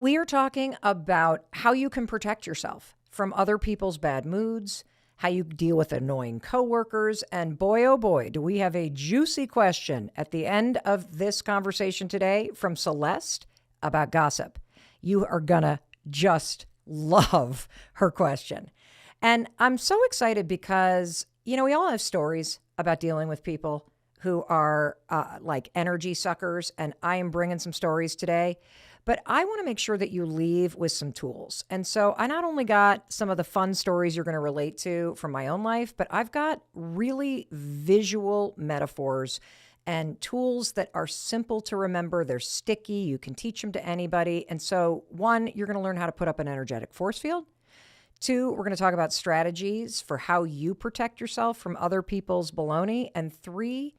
We are talking about how you can protect yourself from other people's bad moods, how you deal with annoying coworkers, and boy, oh boy, do we have a juicy question at the end of this conversation today from Celeste about gossip. You are gonna just love her question. And I'm so excited because, we all have stories about dealing with people who are like energy suckers, and I am bringing some stories today. But I want to make sure that you leave with some tools. And so I not only got some of the fun stories you're going to relate to from my own life, but I've got really visual metaphors and tools that are simple to remember. They're sticky. You can teach them to anybody. And so, one, you're going to learn how to put up an energetic force field. Two, we're going to talk about strategies for how you protect yourself from other people's baloney. And three,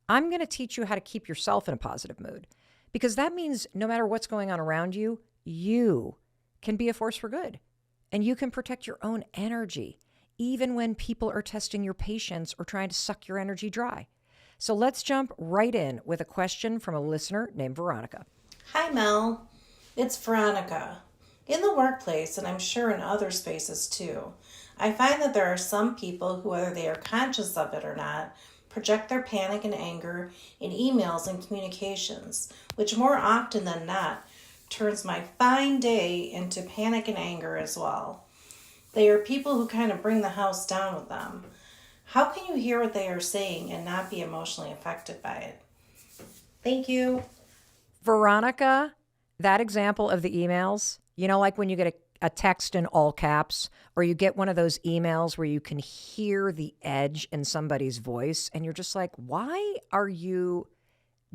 I'm going to teach you how to keep yourself in a positive mood. Because that means no matter what's going on around you, you can be a force for good. And you can protect your own energy, even when people are testing your patience or trying to suck your energy dry. So let's jump right in with a question from a listener named Veronica. Hi, Mel. It's Veronica. In the workplace, and I'm sure in other spaces too, I find that there are some people who, whether they are conscious of it or not, project their panic and anger in emails and communications, which more often than not turns my fine day into panic and anger as well. They are people who kind of bring the house down with them. How can you hear what they are saying and not be emotionally affected by it? Thank you. Veronica, that example of the emails, like when you get a text in all caps, or you get one of those emails where you can hear the edge in somebody's voice, and you're just like, why are you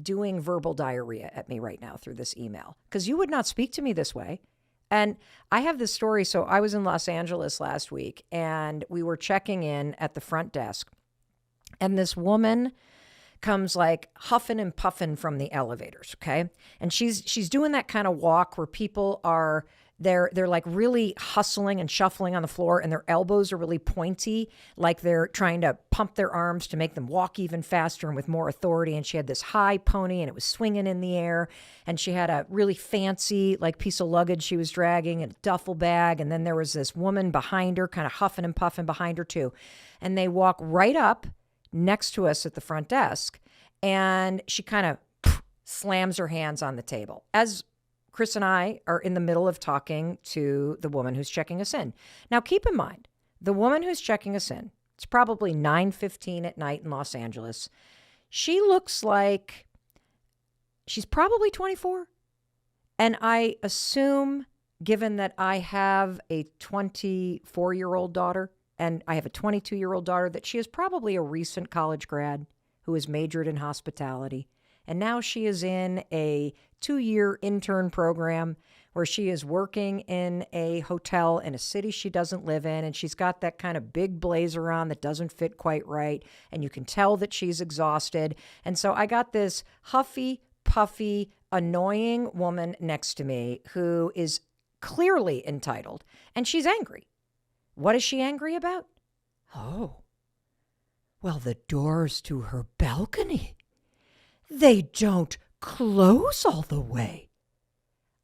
doing verbal diarrhea at me right now through this email? Because you would not speak to me this way. And I have this story. So I was in Los Angeles last week, and we were checking in at the front desk, and this woman comes like huffing and puffing from the elevators, okay? And she's doing that kind of walk where people are they're like really hustling and shuffling on the floor, and their elbows are really pointy, like they're trying to pump their arms to make them walk even faster and with more authority. And she had this high pony, and it was swinging in the air. And she had a really fancy like piece of luggage she was dragging, and a duffel bag. And then there was this woman behind her, kind of huffing and puffing behind her too. And they walk right up next to us at the front desk, and she kind of slams her hands on the table as Chris and I are in the middle of talking to the woman who's checking us in. Now, keep in mind, the woman who's checking us in, it's probably 9:15 at night in Los Angeles. She looks like she's probably 24. And I assume, given that I have a 24-year-old daughter and I have a 22-year-old daughter, that she is probably a recent college grad who has majored in hospitality. And now she is in a 2-year intern program where she is working in a hotel in a city she doesn't live in. And she's got that kind of big blazer on that doesn't fit quite right. And you can tell that she's exhausted. And so I got this huffy, puffy, annoying woman next to me who is clearly entitled. And she's angry. What is she angry about? Oh, well, the doors to her balcony, they don't close all the way.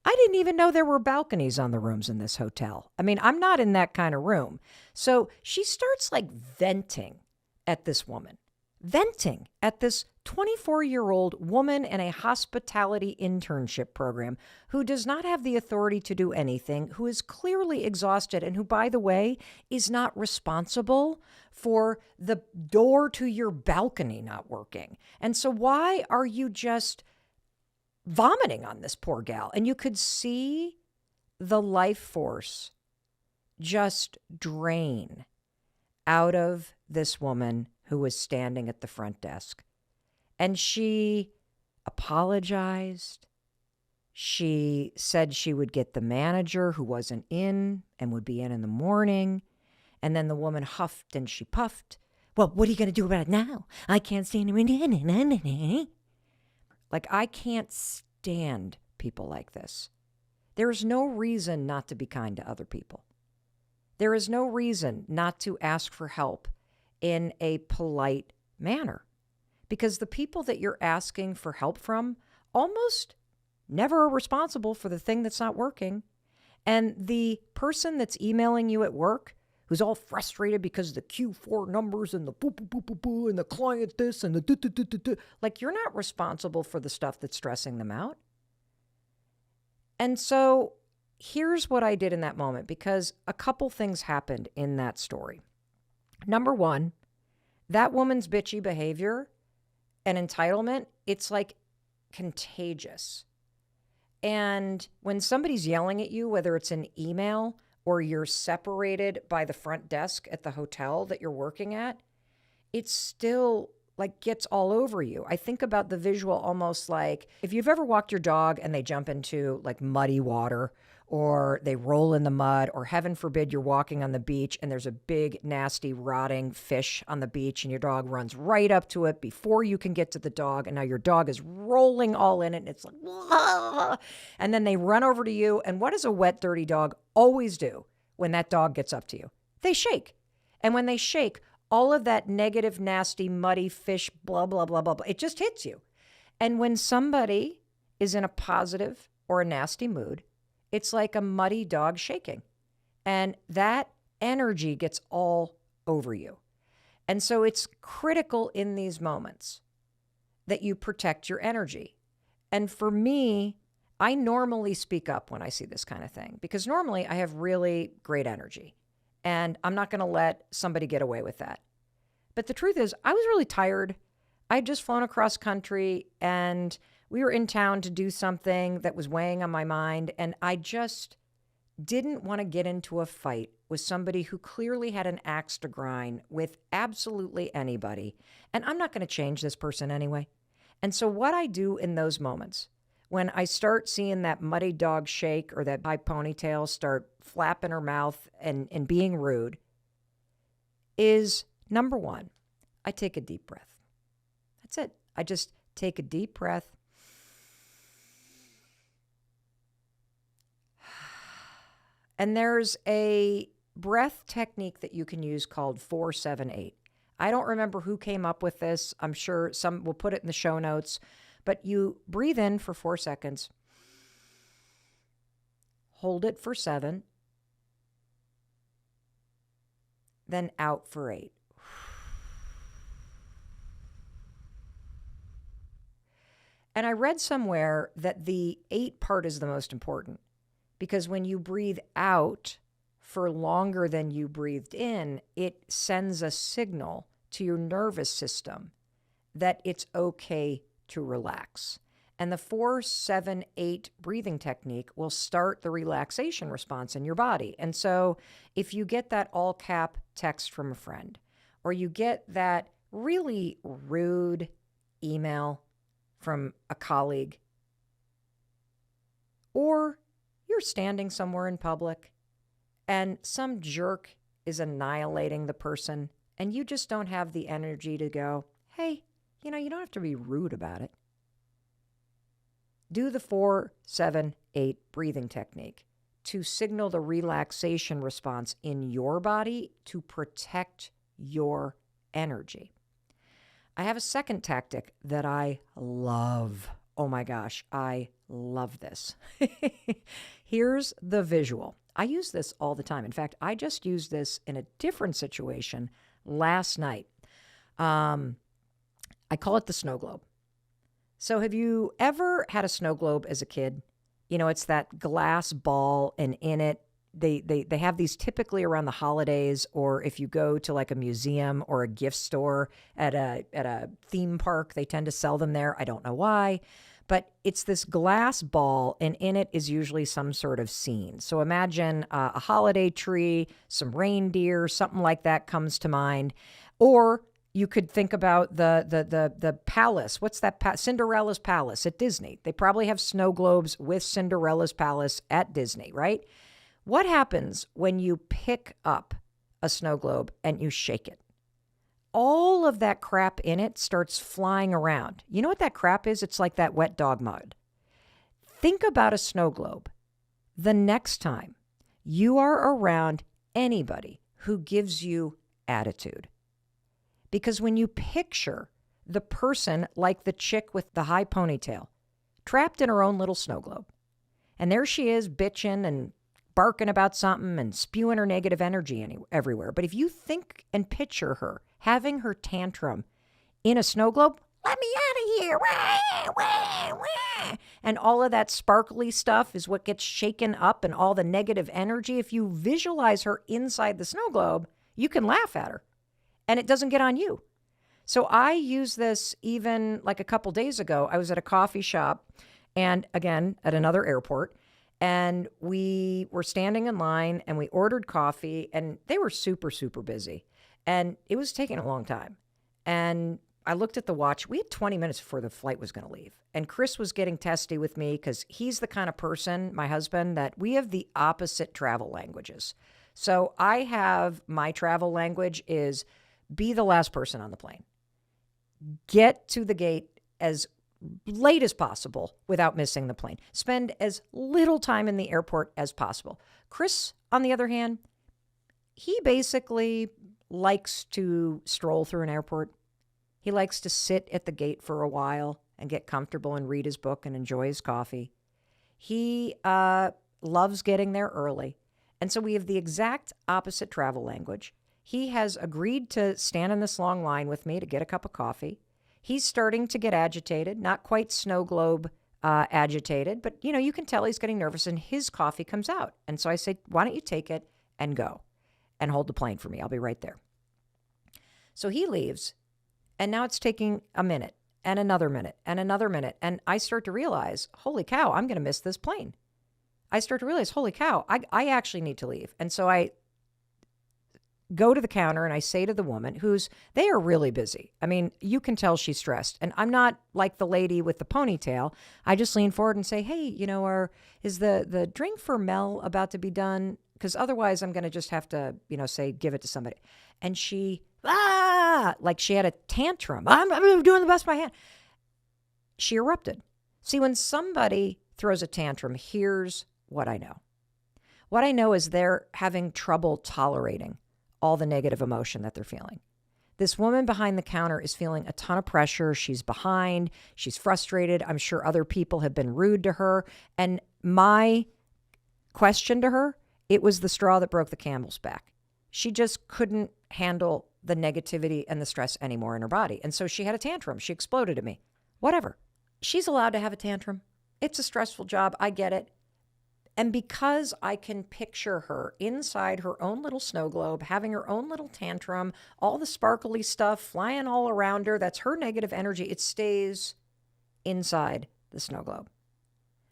I didn't even know there were balconies on the rooms in this hotel. I mean, I'm not in that kind of room. So she starts like venting at this woman, venting at this 24-year-old woman in a hospitality internship program who does not have the authority to do anything, who is clearly exhausted, and who, by the way, is not responsible for the door to your balcony not working. And so why are you just vomiting on this poor gal? And you could see the life force just drain out of this woman who was standing at the front desk. And she apologized. She said she would get the manager who wasn't in and would be in the morning. And then the woman huffed and she puffed. Well, what are you going to do about it now? I can't stand it. Like, I can't stand people like this. There is no reason not to be kind to other people. There is no reason not to ask for help in a polite manner. Because the people that you're asking for help from almost never are responsible for the thing that's not working. And the person that's emailing you at work, who's all frustrated because of the Q4 numbers and the boo, boo, boo, boo, boo, and the client this and the do, do, do, do, do. Like, you're not responsible for the stuff that's stressing them out. And so here's what I did in that moment, because a couple things happened in that story. Number one, that woman's bitchy behavior and entitlement, it's like contagious. And when somebody's yelling at you, whether it's an email or you're separated by the front desk at the hotel that you're working at, it still like gets all over you. I think about the visual almost like if you've ever walked your dog and they jump into like muddy water, or they roll in the mud, or heaven forbid you're walking on the beach and there's a big, nasty, rotting fish on the beach and your dog runs right up to it before you can get to the dog. And now your dog is rolling all in it and it's like, wah! And then they run over to you. And what does a wet, dirty dog always do when that dog gets up to you? They shake. And when they shake, all of that negative, nasty, muddy fish, blah, blah, blah, blah, blah, it just hits you. And when somebody is in a positive or a nasty mood, it's like a muddy dog shaking. And that energy gets all over you. And so it's critical in these moments that you protect your energy. And for me, I normally speak up when I see this kind of thing, because normally I have really great energy and I'm not going to let somebody get away with that. But the truth is, I was really tired. I had just flown across country and we were in town to do something that was weighing on my mind, and I just didn't want to get into a fight with somebody who clearly had an axe to grind with absolutely anybody. And I'm not going to change this person anyway. And so what I do in those moments, when I start seeing that muddy dog shake or that high ponytail start flapping her mouth and being rude, is number one, I take a deep breath. That's it. I just take a deep breath. And there's a breath technique that you can use called 4-7-8. I don't remember who came up with this. I'm sure some will put it in the show notes. But you breathe in for 4 seconds. Hold it for 7. Then out for 8. And I read somewhere that the 8 part is the most important. Because when you breathe out for longer than you breathed in, it sends a signal to your nervous system that it's okay to relax. And the 4-7-8 breathing technique will start the relaxation response in your body. And so if you get that all cap text from a friend, or you get that really rude email from a colleague, or you're standing somewhere in public and some jerk is annihilating the person and you just don't have the energy to go, hey, you don't have to be rude about it. Do the 4-7-8 breathing technique to signal the relaxation response in your body to protect your energy. I have a second tactic that I love. Oh my gosh, I love this. Here's the visual. I use this all the time. In fact, I just used this in a different situation last night. I call it the snow globe. So have you ever had a snow globe as a kid? It's that glass ball, and in it, they have these typically around the holidays, or if you go to like a museum or a gift store at a theme park, they tend to sell them there. I don't know why. But it's this glass ball, and in it is usually some sort of scene. So imagine a holiday tree, some reindeer, something like that comes to mind. Or you could think about the palace. What's that? Cinderella's palace at Disney. They probably have snow globes with Cinderella's palace at Disney, right? What happens when you pick up a snow globe and you shake it? All of that crap in it starts flying around. You know what that crap is? It's like that wet dog mud. Think about a snow globe. The next time you are around anybody who gives you attitude. Because when you picture the person like the chick with the high ponytail, trapped in her own little snow globe. And there she is bitching and barking about something and spewing her negative energy everywhere. But if you think and picture her having her tantrum in a snow globe, let me out of here. Wah, wah, wah. And all of that sparkly stuff is what gets shaken up and all the negative energy. If you visualize her inside the snow globe, you can laugh at her and it doesn't get on you. So I use this even like a couple days ago. I was at a coffee shop and again at another airport, and we were standing in line and we ordered coffee, and they were super, super busy and it was taking a long time. And I looked at the watch. We had 20 minutes before the flight was going to leave. And Chris was getting testy with me because he's the kind of person, my husband, that we have the opposite travel languages. So I have my travel language is be the last person on the plane. Get to the gate as late as possible without missing the plane. Spend as little time in the airport as possible. Chris, on the other hand, he basically likes to stroll through an airport. He likes to sit at the gate for a while and get comfortable and read his book and enjoy his coffee. He loves getting there early. And so we have the exact opposite travel language. He has agreed to stand in this long line with me to get a cup of coffee. He's starting to get agitated, not quite snow globe agitated, but you can tell he's getting nervous, and his coffee comes out. And so I say, why don't you take it and go and hold the plane for me? I'll be right there. So he leaves. And now it's taking a minute and another minute and another minute. And I start to realize, holy cow, I'm going to miss this plane. I start to realize, holy cow, I actually need to leave. And so I go to the counter and I say to the woman they are really busy. I mean, you can tell she's stressed. And I'm not like the lady with the ponytail. I just lean forward and say, hey, is the drink for Mel about to be done? Because otherwise I'm going to just have to, say, give it to somebody. And she, like she had a tantrum. I'm doing the best I can. She erupted. See, when somebody throws a tantrum, here's what I know. What I know is they're having trouble tolerating all the negative emotion that they're feeling. This woman behind the counter is feeling a ton of pressure. She's behind. She's frustrated. I'm sure other people have been rude to her. And my question to her, it was the straw that broke the camel's back. She just couldn't handle the negativity and the stress anymore in her body. And so she had a tantrum. She exploded at me. Whatever. She's allowed to have a tantrum. It's a stressful job. I get it. And because I can picture her inside her own little snow globe, having her own little tantrum, all the sparkly stuff flying all around her, that's her negative energy. It stays inside the snow globe.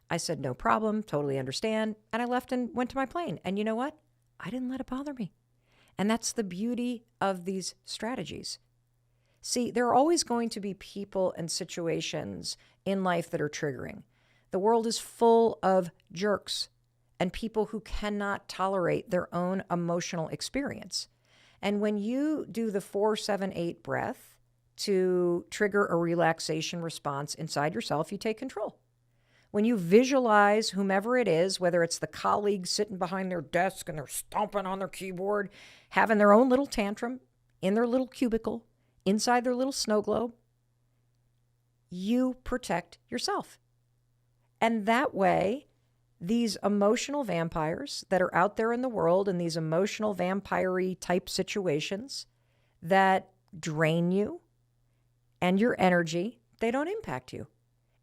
I said, no problem, totally understand. And I left and went to my plane. And you know what? I didn't let it bother me. And that's the beauty of these strategies. See, there are always going to be people and situations in life that are triggering. The world is full of jerks and people who cannot tolerate their own emotional experience. And when you do the 4-7-8 breath to trigger a relaxation response inside yourself, you take control. When you visualize whomever it is, whether it's the colleague sitting behind their desk and they're stomping on their keyboard, having their own little tantrum in their little cubicle, inside their little snow globe, you protect yourself. And that way, these emotional vampires that are out there in the world and these emotional vampire-y type situations that drain you and your energy, they don't impact you.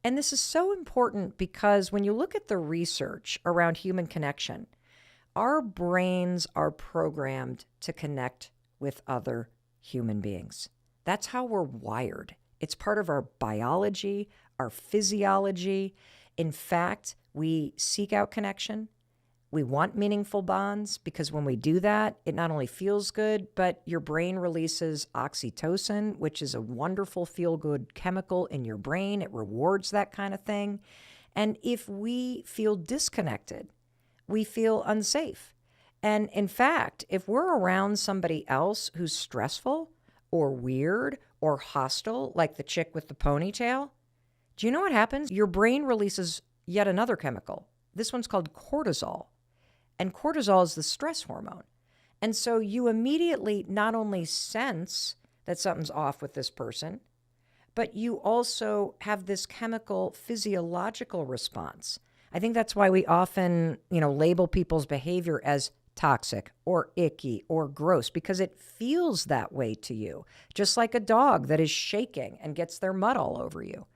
And this is so important because when you look at the research around human connection, our brains are programmed to connect with other human beings. That's how we're wired. It's part of our biology, our physiology. In fact, we seek out connection. We want meaningful bonds because when we do that, it not only feels good, but your brain releases oxytocin, which is a wonderful feel-good chemical in your brain. It rewards that kind of thing. And if we feel disconnected, we feel unsafe. And in fact, if we're around somebody else who's stressful or weird or hostile, like the chick with the ponytail, do you know what happens? Your brain releases yet another chemical. This one's called cortisol. And cortisol is the stress hormone. And so you immediately not only sense that something's off with this person, but you also have this chemical physiological response. I think that's why we often, label people's behavior as toxic or icky or gross, because it feels that way to you, just like a dog that is shaking and gets their mud all over you.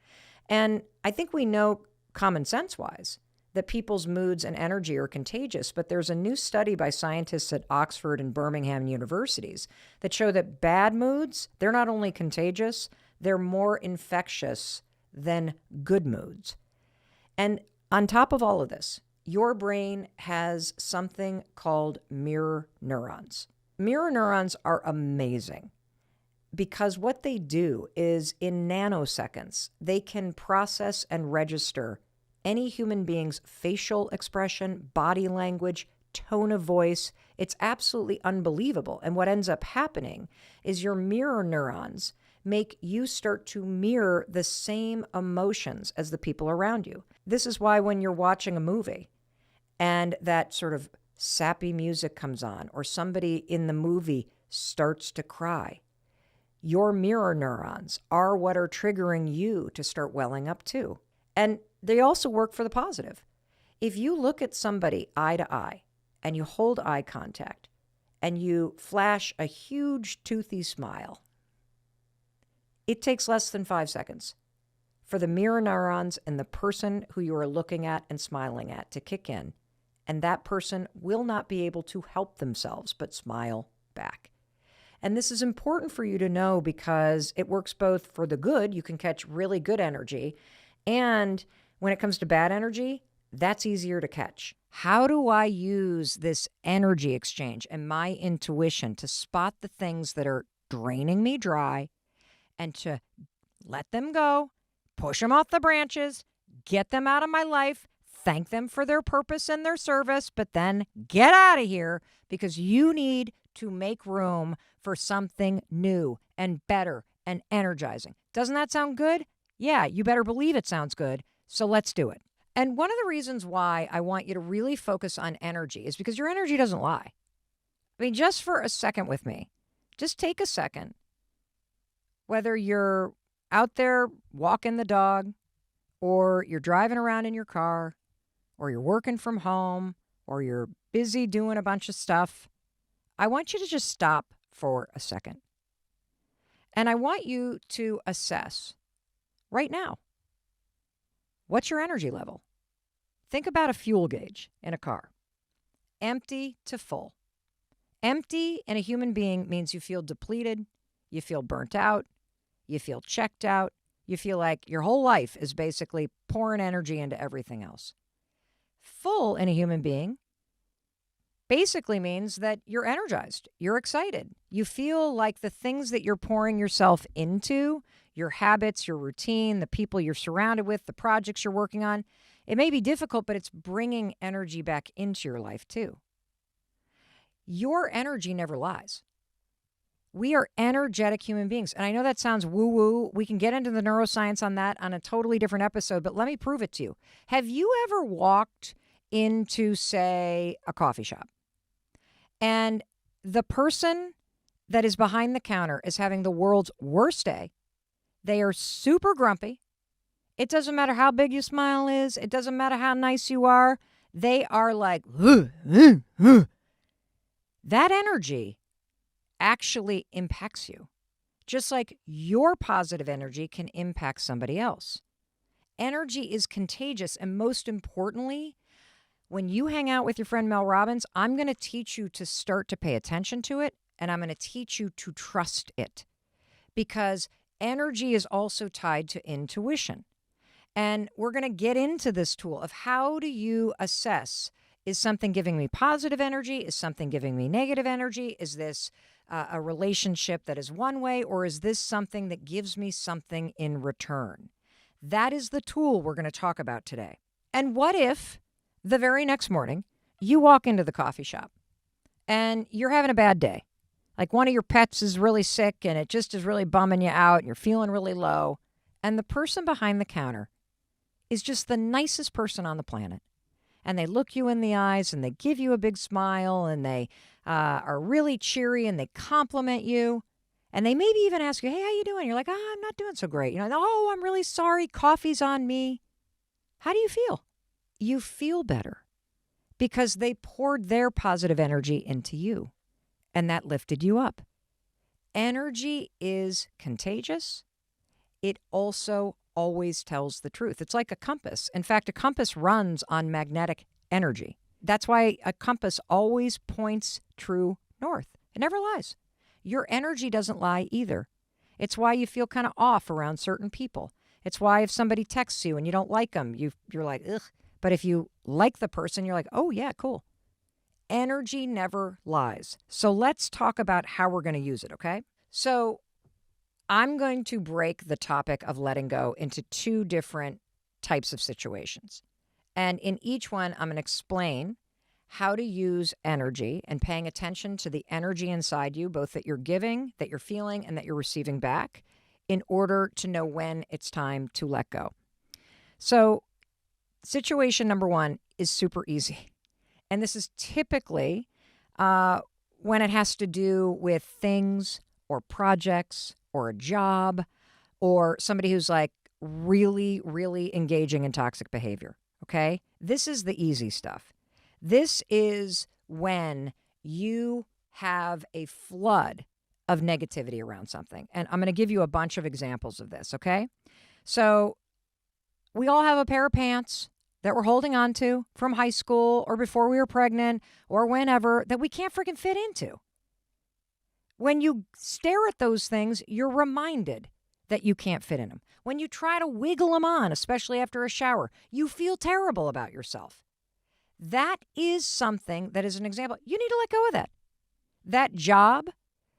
And I think we know common sense wise that people's moods and energy are contagious, but there's a new study by scientists at Oxford and Birmingham universities that show that bad moods, they're not only contagious, they're more infectious than good moods. And on top of all of this, your brain has something called mirror neurons. Mirror neurons are amazing because what they do is in nanoseconds, they can process and register any human being's facial expression, body language, tone of voice. It's absolutely unbelievable. And what ends up happening is your mirror neurons make you start to mirror the same emotions as the people around you. This is why when you're watching a movie and that sort of sappy music comes on, or somebody in the movie starts to cry, your mirror neurons are what are triggering you to start welling up too. And they also work for the positive. If you look at somebody eye to eye and you hold eye contact and you flash a huge toothy smile, it takes less than 5 seconds for the mirror neurons and the person who you are looking at and smiling at to kick in, and that person will not be able to help themselves but smile back. And this is important for you to know because it works both for the good, you can catch really good energy, and when it comes to bad energy, that's easier to catch. How do I use this energy exchange and my intuition to spot the things that are draining me dry and to let them go, push them off the branches, get them out of my life, thank them for their purpose and their service, but then get out of here because you need to make room for something new and better and energizing. Doesn't that sound good? Yeah, you better believe it sounds good. So let's do it. And one of the reasons why I want you to really focus on energy is because your energy doesn't lie. I mean, just for a second with me, just take a second. Whether you're out there walking the dog, or you're driving around in your car, or you're working from home, or you're busy doing a bunch of stuff, I want you to just stop for a second. And I want you to assess right now, what's your energy level? Think about a fuel gauge in a car. Empty to full. Empty in a human being means you feel depleted, you feel burnt out, you feel checked out, you feel like your whole life is basically pouring energy into everything else. Full in a human being basically means that you're energized, you're excited. You feel like the things that you're pouring yourself into, your habits, your routine, the people you're surrounded with, the projects you're working on, it may be difficult, but it's bringing energy back into your life too. Your energy never lies. We are energetic human beings. And I know that sounds woo-woo. We can get into the neuroscience on that on a totally different episode, but let me prove it to you. Have you ever walked into, say, a coffee shop, and the person that is behind the counter is having the world's worst day? They are super grumpy. It doesn't matter how big your smile is. It doesn't matter how nice you are. They are like, that energy actually impacts you, just like your positive energy can impact somebody else. Energy is contagious, and most importantly, when you hang out with your friend Mel Robbins, I'm going to teach you to start to pay attention to it, and I'm going to teach you to trust it, because energy is also tied to intuition. And we're going to get into this tool of how do you assess, is something giving me positive energy? Is something giving me negative energy? Is this a relationship that is one way, or is this something that gives me something in return? That is the tool we're going to talk about today. And what if the very next morning you walk into the coffee shop and you're having a bad day? Like one of your pets is really sick and it just is really bumming you out and you're feeling really low. And the person behind the counter is just the nicest person on the planet. And they look you in the eyes and they give you a big smile and they are really cheery and they compliment you. And they maybe even ask you, hey, how you doing? You're like, I'm not doing so great. Oh, I'm really sorry. Coffee's on me. How do you feel? You feel better because they poured their positive energy into you and that lifted you up. Energy is contagious. It also always tells the truth. It's like a compass. In fact, a compass runs on magnetic energy. That's why a compass always points true north. It never lies. Your energy doesn't lie either. It's why you feel kind of off around certain people. It's why if somebody texts you and you don't like them, you're like, ugh. But if you like the person, you're like, oh, yeah, cool. Energy never lies. So let's talk about how we're going to use it, okay? So I'm going to break the topic of letting go into two different types of situations. And in each one, I'm going to explain how to use energy and paying attention to the energy inside you, both that you're giving, that you're feeling, and that you're receiving back, in order to know when it's time to let go. So, situation number one is super easy. And this is typically when it has to do with things or projects or a job or somebody who's like really, really engaging in toxic behavior. Okay? This is the easy stuff. This is when you have a flood of negativity around something. And I'm going to give you a bunch of examples of this, okay? So we all have a pair of pants that we're holding on to from high school or before we were pregnant or whenever that we can't freaking fit into. When you stare at those things, you're reminded that you can't fit in them. When you try to wiggle them on, especially after a shower, you feel terrible about yourself. That is something that is an example. You need to let go of that. That job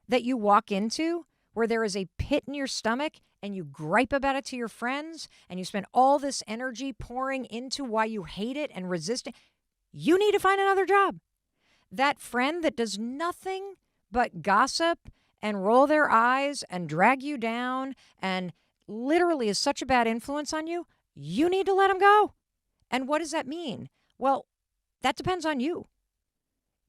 that you walk into where there is a pit in your stomach and you gripe about it to your friends and you spend all this energy pouring into why you hate it and resist it, you need to find another job. That friend that does nothing but gossip and roll their eyes and drag you down and literally is such a bad influence on you, you need to let them go. And what does that mean? Well, that depends on you.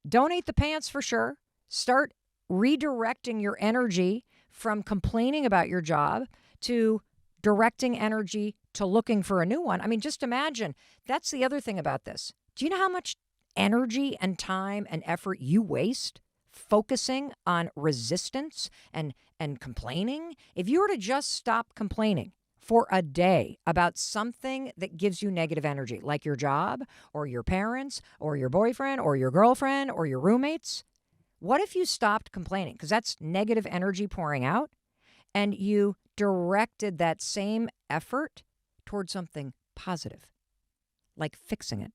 Donate the pants for sure. Start redirecting your energy from complaining about your job to directing energy to looking for a new one. I mean, just imagine. That's the other thing about this. Do you know how much energy and time and effort you waste focusing on resistance and complaining? If you were to just stop complaining for a day about something that gives you negative energy, like your job or your parents or your boyfriend or your girlfriend or your roommates, what if you stopped complaining? Because that's negative energy pouring out, and you directed that same effort towards something positive, like fixing it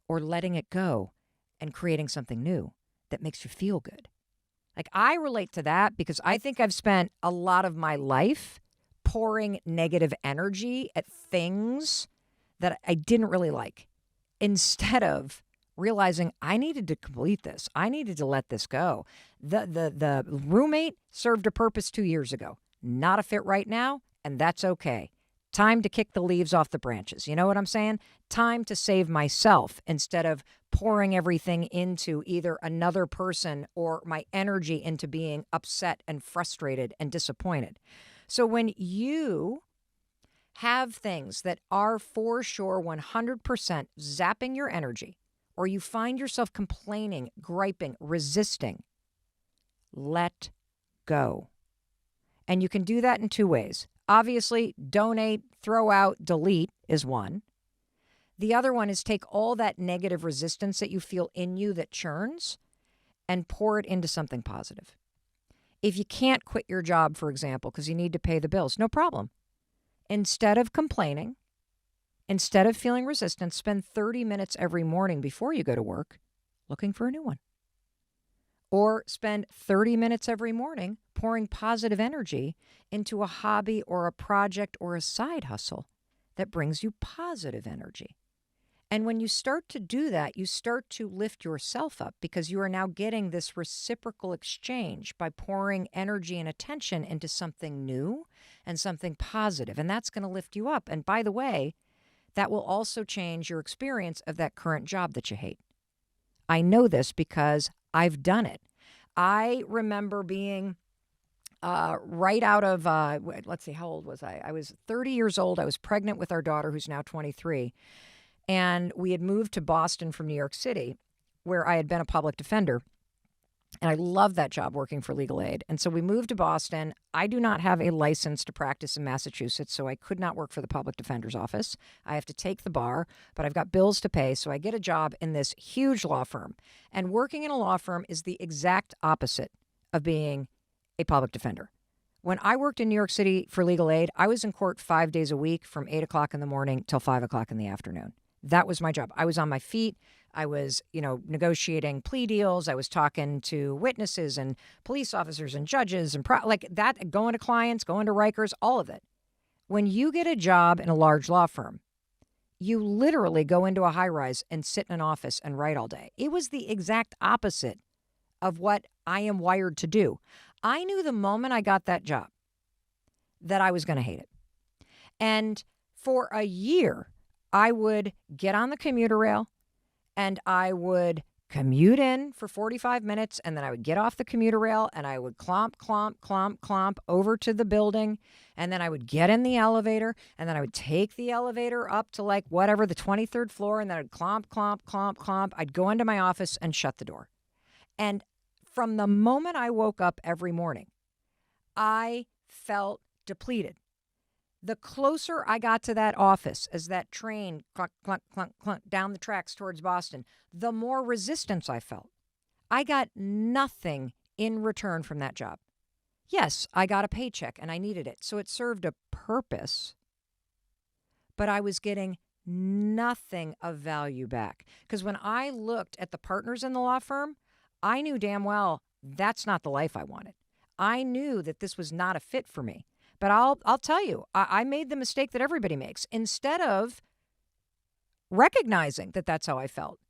or letting it go and creating something new that makes you feel good. Like, I relate to that because I think I've spent a lot of my life pouring negative energy at things that I didn't really like, instead of realizing I needed to complete this. I needed to let this go. The roommate served a purpose 2 years ago. Not a fit right now, and that's okay. Time to kick the leaves off the branches. You know what I'm saying? Time to save myself instead of pouring everything into either another person or my energy into being upset and frustrated and disappointed. So when you have things that are for sure 100% zapping your energy, or you find yourself complaining, griping, resisting, let go. And you can do that in two ways. Obviously, donate, throw out, delete is one. The other one is take all that negative resistance that you feel in you that churns and pour it into something positive. If you can't quit your job, for example, because you need to pay the bills, no problem. Instead of complaining, instead of feeling resistance, spend 30 minutes every morning before you go to work looking for a new one. Or spend 30 minutes every morning pouring positive energy into a hobby or a project or a side hustle that brings you positive energy. And when you start to do that, you start to lift yourself up because you are now getting this reciprocal exchange by pouring energy and attention into something new and something positive. And that's going to lift you up. And by the way, that will also change your experience of that current job that you hate. I know this because I've done it. I remember being right out of, let's see, how old was I? I was 30 years old. I was pregnant with our daughter, who's now 23. And we had moved to Boston from New York City, where I had been a public defender. And I loved that job working for legal aid. And so we moved to Boston. I do not have a license to practice in Massachusetts, so I could not work for the public defender's office. I have to take the bar, but I've got bills to pay. So I get a job in this huge law firm. And working in a law firm is the exact opposite of being a public defender. When I worked in New York City for legal aid, I was in court 5 days a week from 8 o'clock in the morning till 5 o'clock in the afternoon. That was my job. I was on my feet. I was, negotiating plea deals. I was talking to witnesses and police officers and judges and like that, going to clients, going to Rikers, all of it. When you get a job in a large law firm, you literally go into a high rise and sit in an office and write all day. It was the exact opposite of what I am wired to do. I knew the moment I got that job that I was going to hate it. And for a year, I would get on the commuter rail and I would commute in for 45 minutes, and then I would get off the commuter rail and I would clomp over to the building, and then I would get in the elevator, and then I would take the elevator up to like whatever, the 23rd floor, and then I'd clomp. I'd go into my office and shut the door. And from the moment I woke up every morning, I felt depleted. The closer I got to that office as that train clunk, clunk, clunk, clunk down the tracks towards Boston, the more resistance I felt. I got nothing in return from that job. Yes, I got a paycheck and I needed it, so it served a purpose, but I was getting nothing of value back. Because when I looked at the partners in the law firm, I knew damn well that's not the life I wanted. I knew that this was not a fit for me. But I'll tell you, I made the mistake that everybody makes. Instead of recognizing that that's how I felt,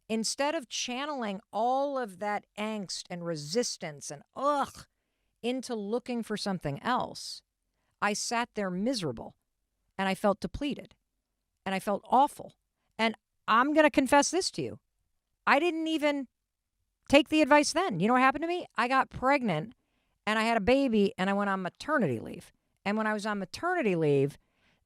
instead of channeling all of that angst and resistance and into looking for something else, I sat there miserable and I felt depleted and I felt awful. And I'm going to confess this to you. I didn't even take the advice then. You know what happened to me? I got pregnant and I had a baby and I went on maternity leave. And when I was on maternity leave,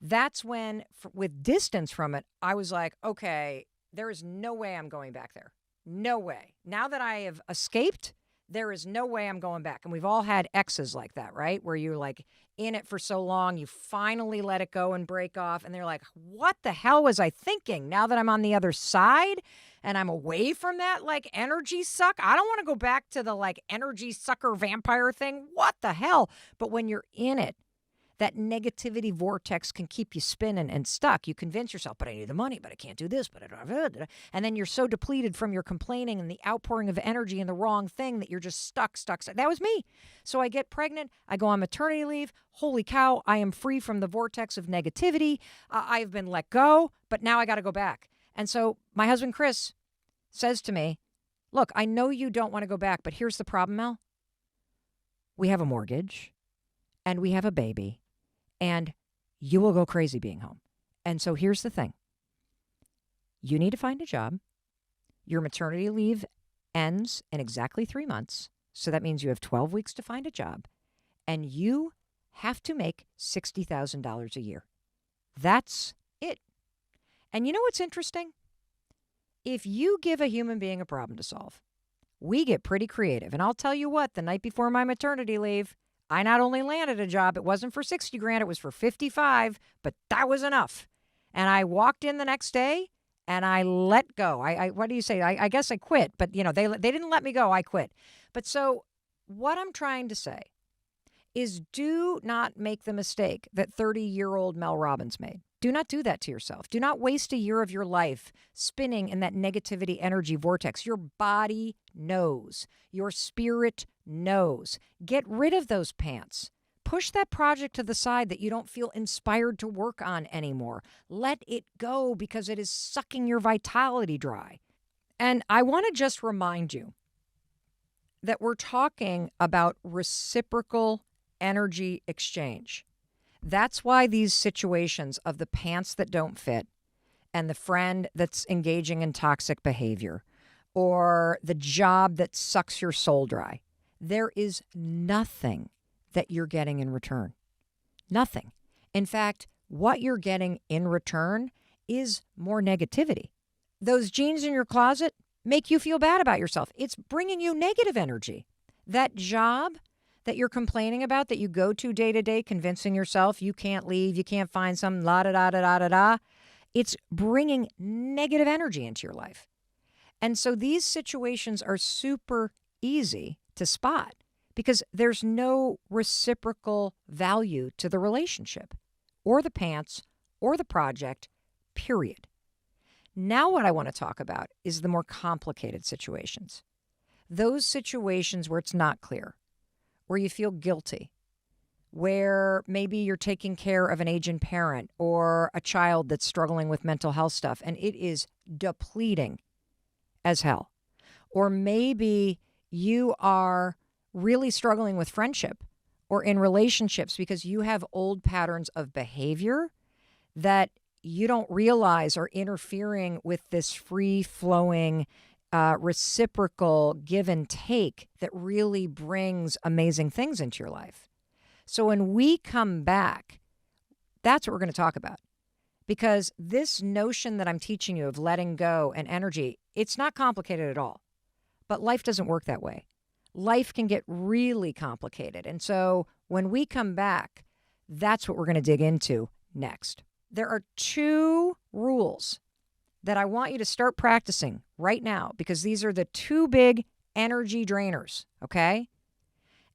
that's when, with distance from it, I was like, okay, there is no way I'm going back there. No way. Now that I have escaped, there is no way I'm going back. And we've all had exes like that, right? Where you're like in it for so long, you finally let it go and break off. And they're like, what the hell was I thinking? Now that I'm on the other side and I'm away from that like energy suck, I don't want to go back to the like energy sucker vampire thing. What the hell? But when you're in it, that negativity vortex can keep you spinning and stuck. You convince yourself, but I need the money, but I can't do this, but I don't have it. And then you're so depleted from your complaining and the outpouring of energy and the wrong thing that you're just stuck. That was me. So I get pregnant. I go on maternity leave. Holy cow, I am free from the vortex of negativity. I've been let go, but now I got to go back. And so my husband, Chris, says to me, look, I know you don't want to go back, but here's the problem, Mel. We have a mortgage and we have a baby. And you will go crazy being home. And so here's the thing. You need to find a job. Your maternity leave ends in exactly 3 months. So that means you have 12 weeks to find a job. And you have to make $60,000 a year. That's it. And you know what's interesting? If you give a human being a problem to solve, we get pretty creative. And I'll tell you what, the night before my maternity leave, I not only landed a job, it wasn't for 60 grand, it was for 55, but that was enough. And I walked in the next day and I let go. I what do you say? I guess I quit, but they didn't let me go. I quit. But so what I'm trying to say is do not make the mistake that 30-year-old Mel Robbins made. Do not do that to yourself. Do not waste a year of your life spinning in that negativity energy vortex. Your body knows. Your spirit knows. Get rid of those pants. Push that project to the side that you don't feel inspired to work on anymore. Let it go because it is sucking your vitality dry. And I want to just remind you that we're talking about reciprocal energy exchange. That's why these situations of the pants that don't fit and the friend that's engaging in toxic behavior or the job that sucks your soul dry, there is nothing that you're getting in return? Nothing. In fact, what you're getting in return is more negativity. Those jeans in your closet make you feel bad about yourself. It's bringing you negative energy. That job that you're complaining about, that you go to day to day, convincing yourself you can't leave, you can't find some la da da da da da da, it's bringing negative energy into your life. And so these situations are super easy to spot because there's no reciprocal value to the relationship or the pants or the project, period. Now what I want to talk about is the more complicated situations. Those situations where it's not clear, where you feel guilty, where maybe you're taking care of an aging parent or a child that's struggling with mental health stuff and it is depleting as hell. Or maybe you are really struggling with friendship or in relationships because you have old patterns of behavior that you don't realize are interfering with this free-flowing, reciprocal give and take that really brings amazing things into your life. So when we come back, that's what we're going to talk about. Because this notion that I'm teaching you of letting go and energy, it's not complicated at all. But life doesn't work that way. Life can get really complicated. And so when we come back, that's what we're going to dig into next. There are 2 rules that I want you to start practicing right now because these are the 2 big energy drainers, okay?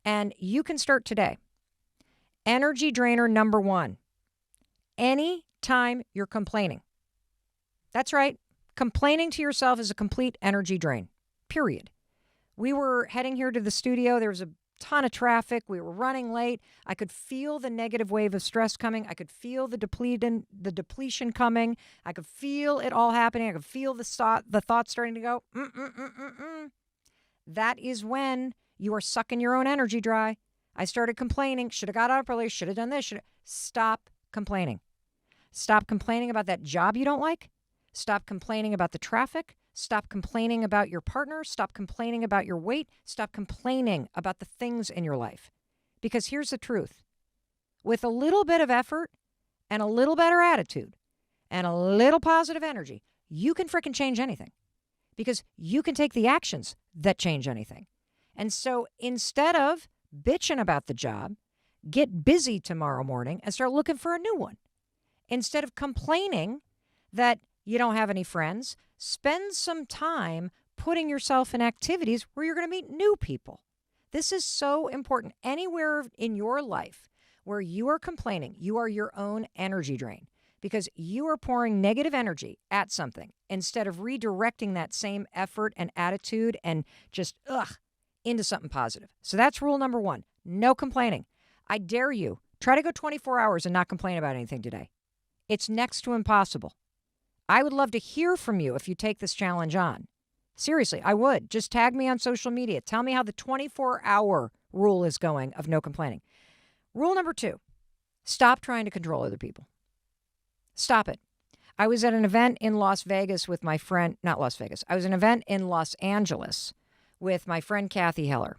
And you can start today. Energy drainer number 1, anytime you're complaining. That's right. Complaining to yourself is a complete energy drain, period. We were heading here to the studio. There was a ton of traffic. We were running late. I could feel the negative wave of stress coming. I could feel the depletion coming. I could feel it all happening. I could feel the thoughts starting to go. That is when you are sucking your own energy dry. I started complaining. Should have got up earlier. Should have done this. Stop complaining. Stop complaining about that job you don't like. Stop complaining about the traffic. Stop complaining about your partner. Stop complaining about your weight. Stop complaining about the things in your life. Because here's the truth. With a little bit of effort and a little better attitude and a little positive energy, you can frickin' change anything. Because you can take the actions that change anything. And so instead of bitching about the job, get busy tomorrow morning and start looking for a new one. Instead of complaining that you don't have any friends, spend some time putting yourself in activities where you're going to meet new people. This is so important. Anywhere in your life where you are complaining, you are your own energy drain because you are pouring negative energy at something instead of redirecting that same effort and attitude and just into something positive. So that's rule number 1. No complaining. I dare you, try to go 24 hours and not complain about anything today. It's next to impossible. I would love to hear from you if you take this challenge on. Seriously, I would. Just tag me on social media. Tell me how the 24-hour rule is going of no complaining. Rule number 2, stop trying to control other people. Stop it. I was at an event in Las Vegas with my friend, not Las Vegas. I was at an event in Los Angeles with my friend Kathy Heller.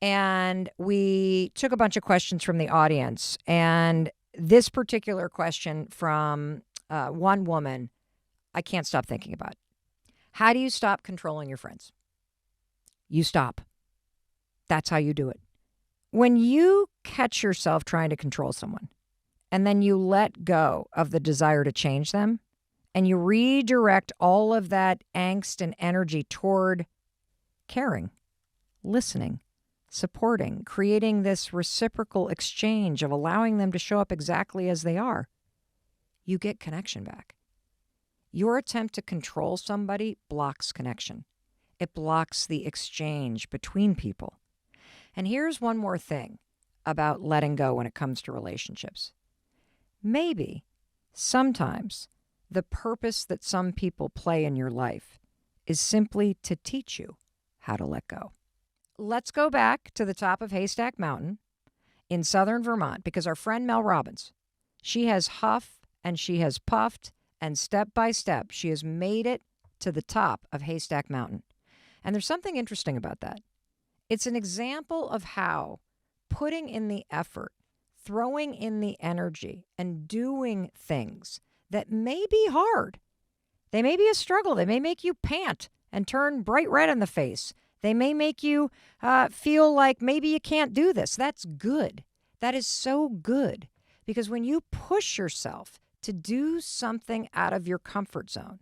And we took a bunch of questions from the audience. And this particular question from one woman, I can't stop thinking about. How do you stop controlling your friends? You stop. That's how you do it. When you catch yourself trying to control someone, and then you let go of the desire to change them, and you redirect all of that angst and energy toward caring, listening, supporting, creating this reciprocal exchange of allowing them to show up exactly as they are, you get connection back. Your attempt to control somebody blocks connection. It blocks the exchange between people. And here's one more thing about letting go when it comes to relationships. Maybe, sometimes, the purpose that some people play in your life is simply to teach you how to let go. Let's go back to the top of Haystack Mountain in southern Vermont because our friend Mel Robbins, she has huffed and she has puffed and step by step, she has made it to the top of Haystack Mountain. And there's something interesting about that. It's an example of how putting in the effort, throwing in the energy, and doing things that may be hard. They may be a struggle. They may make you pant and turn bright red in the face. They may make you feel like maybe you can't do this. That's good. That is so good. Because when you push yourself to do something out of your comfort zone,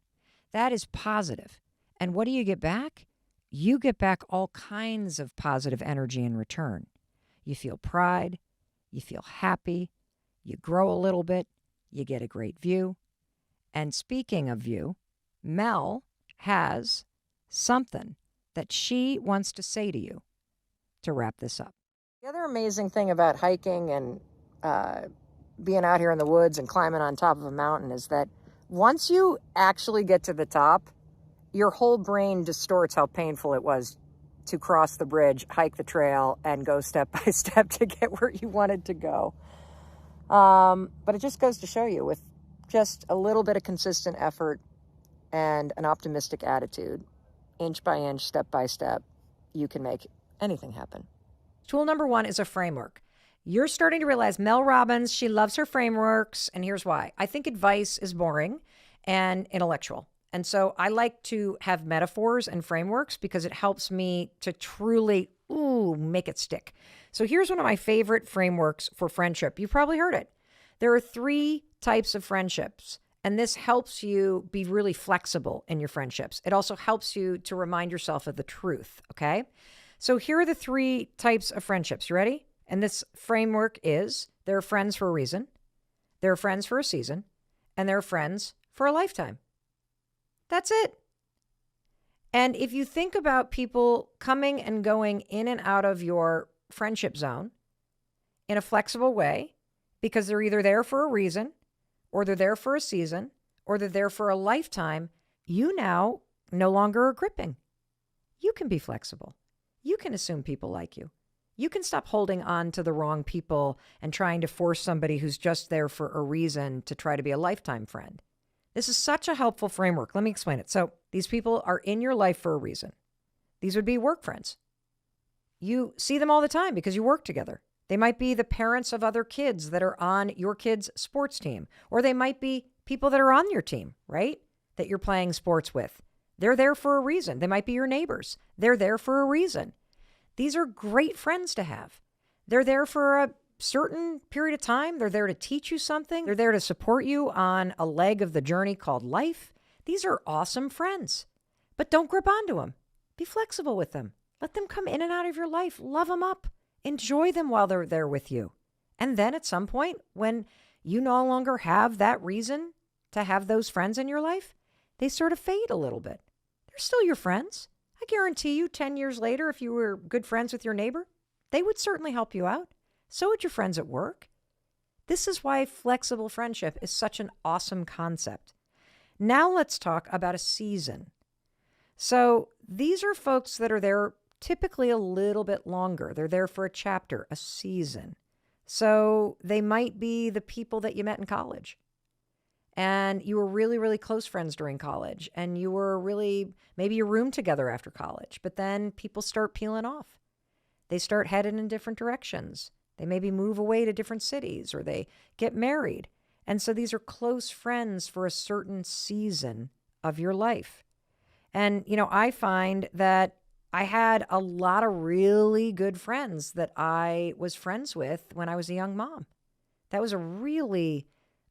that is positive. And what do you get back? You get back all kinds of positive energy in return. You feel pride. You feel happy. You grow a little bit. You get a great view. And speaking of view, Mel has something that she wants to say to you to wrap this up. The other amazing thing about hiking and being out here in the woods and climbing on top of a mountain is that once you actually get to the top, your whole brain distorts how painful it was to cross the bridge, hike the trail, and go step by step to get where you wanted to go. But it just goes to show you, with just a little bit of consistent effort and an optimistic attitude, inch by inch, step by step, you can make anything happen. Tool number 1 is a framework. You're starting to realize Mel Robbins, she loves her frameworks, and here's why. I think advice is boring and intellectual. And so I like to have metaphors and frameworks because it helps me to truly, make it stick. So here's one of my favorite frameworks for friendship. You've probably heard it. There are 3 types of friendships, and this helps you be really flexible in your friendships. It also helps you to remind yourself of the truth, okay? So here are the 3 types of friendships. You ready? And this framework is, there are friends for a reason, there are friends for a season, and there are friends for a lifetime. That's it. And if you think about people coming and going in and out of your friendship zone in a flexible way, because they're either there for a reason, or they're there for a season, or they're there for a lifetime, you now no longer are gripping. You can be flexible. You can assume people like you. You can stop holding on to the wrong people and trying to force somebody who's just there for a reason to try to be a lifetime friend. This is such a helpful framework. Let me explain it. So these people are in your life for a reason. These would be work friends. You see them all the time because you work together. They might be the parents of other kids that are on your kids' sports team, or they might be people that are on your team, right? That you're playing sports with. They're there for a reason. They might be your neighbors. They're there for a reason. These are great friends to have. They're there for a certain period of time. They're there to teach you something. They're there to support you on a leg of the journey called life. These are awesome friends. But don't grip onto them. Be flexible with them. Let them come in and out of your life. Love them up. Enjoy them while they're there with you. And then at some point, when you no longer have that reason to have those friends in your life, they sort of fade a little bit. They're still your friends. I guarantee you 10 years later, if you were good friends with your neighbor, they would certainly help you out. So would your friends at work. This is why flexible friendship is such an awesome concept. Now let's talk about a season. So these are folks that are there typically a little bit longer. They're there for a chapter, a season. So they might be the people that you met in college. And you were really, really close friends during college. And you were really, maybe you roomed together after college. But then people start peeling off. They start heading in different directions. They maybe move away to different cities, or they get married. And so these are close friends for a certain season of your life. And, I find that I had a lot of really good friends that I was friends with when I was a young mom. That was a really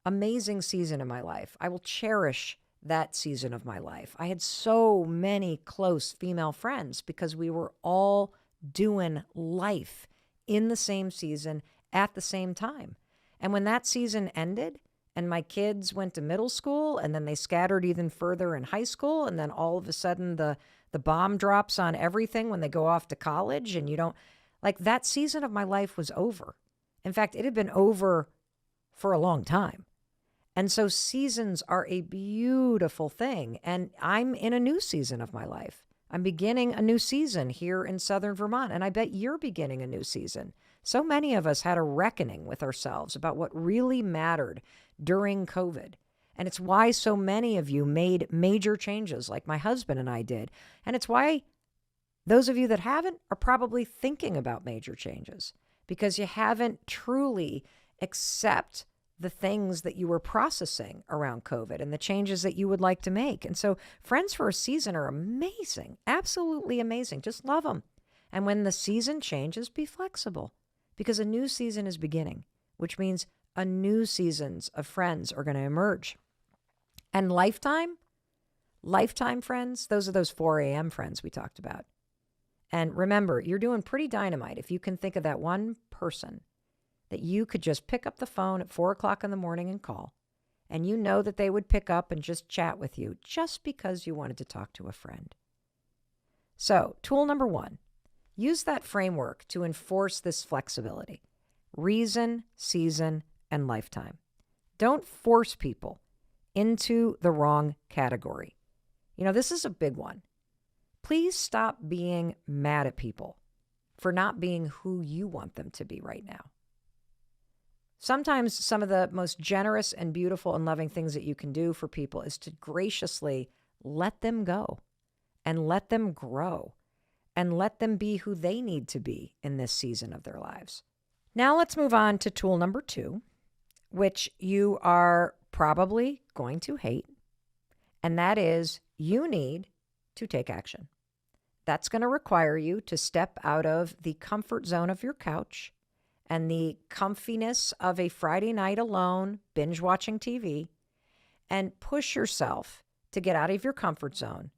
amazing season in my life. I will cherish that season of my life. I had so many close female friends because we were all doing life in the same season at the same time. And when that season ended and my kids went to middle school and then they scattered even further in high school, and then all of a sudden the bomb drops on everything when they go off to college, and you don't, like, that season of my life was over. In fact, it had been over for a long time. And so seasons are a beautiful thing. And I'm in a new season of my life. I'm beginning a new season here in Southern Vermont, and I bet you're beginning a new season. So many of us had a reckoning with ourselves about what really mattered during COVID. And it's why so many of you made major changes like my husband and I did. And it's why those of you that haven't are probably thinking about major changes. because you haven't truly accepted the things that you were processing around COVID and the changes that you would like to make. And so friends for a season are amazing, absolutely amazing. Just love them. And when the season changes, be flexible because a new season is beginning, which means a new seasons of friends are going to emerge. And lifetime friends, those are those 4 a.m. friends we talked about. And remember, you're doing pretty dynamite if you can think of that one person that you could just pick up the phone at 4 o'clock in the morning and call. And you know that they would pick up and just chat with you just because you wanted to talk to a friend. So, tool number 1, use that framework to enforce this flexibility. Reason, season, and lifetime. Don't force people into the wrong category. This is a big one. Please stop being mad at people for not being who you want them to be right now. Sometimes some of the most generous and beautiful and loving things that you can do for people is to graciously let them go and let them grow and let them be who they need to be in this season of their lives. Now let's move on to tool number 2, which you are probably going to hate, and that is you need to take action. That's going to require you to step out of the comfort zone of your couch and the comfiness of a Friday night alone, binge watching TV, and push yourself to get out of your comfort zone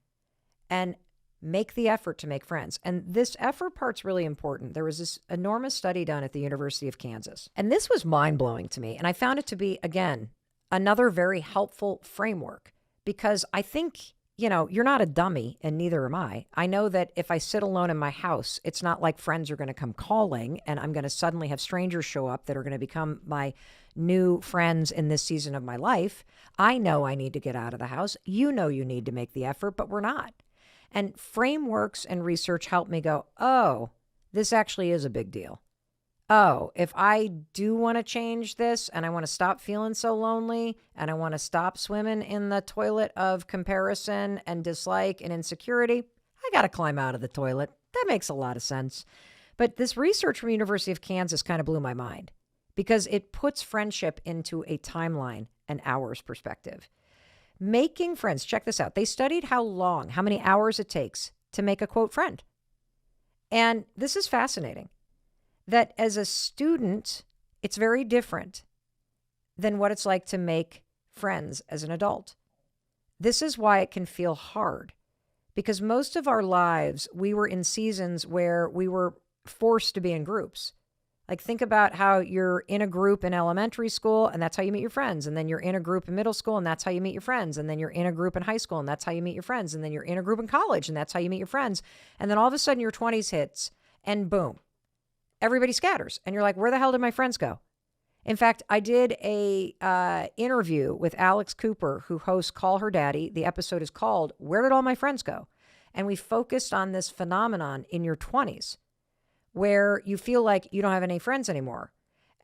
and make the effort to make friends. And this effort part's really important. There was this enormous study done at the University of Kansas, and this was mind-blowing to me. And I found it to be, again, another very helpful framework because I think you're not a dummy, and neither am I. I know that if I sit alone in my house, it's not like friends are going to come calling and I'm going to suddenly have strangers show up that are going to become my new friends in this season of my life. I know I need to get out of the house. You know you need to make the effort, but we're not. And frameworks and research help me go, oh, this actually is a big deal. Oh, if I do want to change this and I want to stop feeling so lonely and I want to stop swimming in the toilet of comparison and dislike and insecurity, I got to climb out of the toilet. That makes a lot of sense. But this research from University of Kansas kind of blew my mind because it puts friendship into a timeline and hours perspective. Making friends, check this out. They studied how many hours it takes to make a quote friend. And this is fascinating. That as a student, it's very different than what it's like to make friends as an adult. This is why it can feel hard, because most of our lives, we were in seasons where we were forced to be in groups. Like think about how you're in a group in elementary school and that's how you meet your friends. And then you're in a group in middle school and that's how you meet your friends. And then you're in a group in high school and that's how you meet your friends. And then you're in a group in college and that's how you meet your friends. And then all of a sudden your 20s hits and boom. Everybody scatters. And you're like, where the hell did my friends go? In fact, I did a interview with Alex Cooper, who hosts Call Her Daddy. The episode is called, Where Did All My Friends Go? And we focused on this phenomenon in your 20s where you feel like you don't have any friends anymore.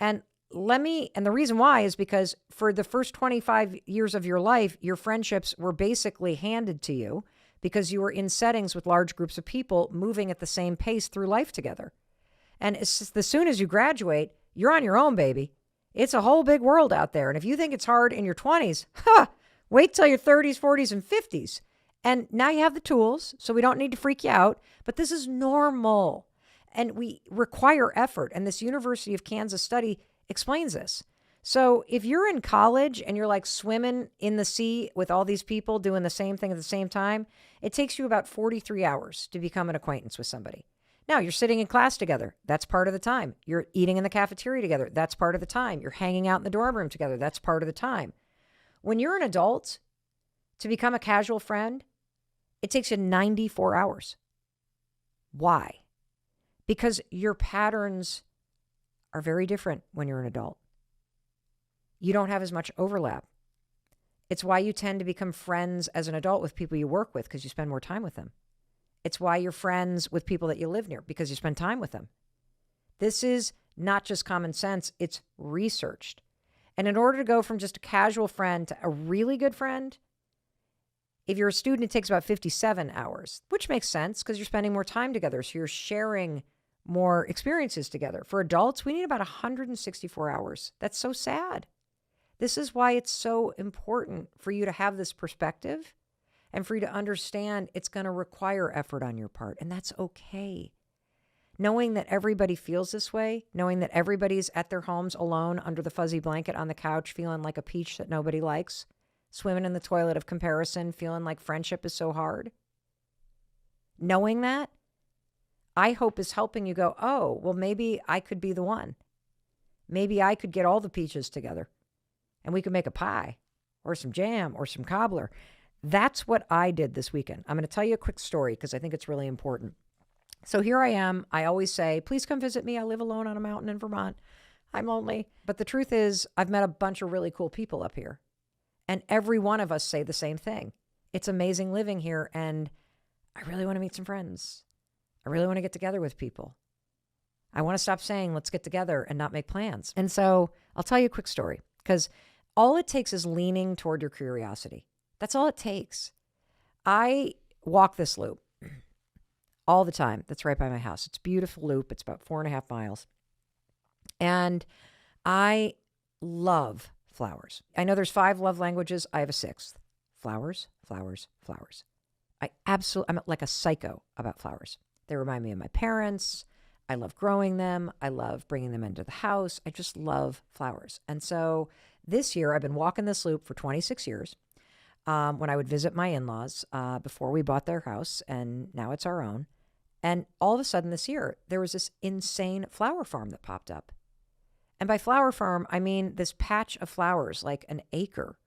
And the reason why is because for the first 25 years of your life, your friendships were basically handed to you because you were in settings with large groups of people moving at the same pace through life together. And as soon as you graduate, you're on your own, baby. It's a whole big world out there. And if you think it's hard in your 20s, wait till your 30s, 40s, and 50s. And now you have the tools, so we don't need to freak you out. But this is normal. And we require effort. And this University of Kansas study explains this. So if you're in college and you're like swimming in the sea with all these people doing the same thing at the same time, it takes you about 43 hours to become an acquaintance with somebody. Now, you're sitting in class together. That's part of the time. You're eating in the cafeteria together. That's part of the time. You're hanging out in the dorm room together. That's part of the time. When you're an adult, to become a casual friend, it takes you 94 hours. Why? Because your patterns are very different when you're an adult. You don't have as much overlap. It's why you tend to become friends as an adult with people you work with because you spend more time with them. It's why you're friends with people that you live near because you spend time with them. This is not just common sense, it's researched. And in order to go from just a casual friend to a really good friend, if you're a student, it takes about 57 hours, which makes sense because you're spending more time together. So you're sharing more experiences together. For adults, we need about 164 hours. That's so sad. This is why it's so important for you to have this perspective and for you to understand it's going to require effort on your part, and that's okay. Knowing that everybody feels this way, knowing that everybody's at their homes alone under the fuzzy blanket on the couch, feeling like a peach that nobody likes, swimming in the toilet of comparison, feeling like friendship is so hard. Knowing that, I hope is helping you go, oh, well, maybe I could be the one. Maybe I could get all the peaches together and we could make a pie or some jam or some cobbler. That's what I did this weekend. I'm going to tell you a quick story because I think it's really important. So here I am. I always say, please come visit me. I live alone on a mountain in Vermont. I'm lonely. But the truth is, I've met a bunch of really cool people up here. And every one of us say the same thing. It's amazing living here. And I really want to meet some friends. I really want to get together with people. I want to stop saying, let's get together and not make plans. And so I'll tell you a quick story because all it takes is leaning toward your curiosity. That's all it takes. I walk this loop all the time. That's right by my house. It's a beautiful loop. It's about 4.5 miles. And I love flowers. I know there's 5 love languages. I have a 6th. Flowers, flowers, flowers. I'm like a psycho about flowers. They remind me of my parents. I love growing them. I love bringing them into the house. I just love flowers. And so this year, I've been walking this loop for 26 years. When I would visit my in-laws before we bought their house, and now it's our own. And all of a sudden this year, there was this insane flower farm that popped up. And by flower farm, I mean this patch of flowers, like an acre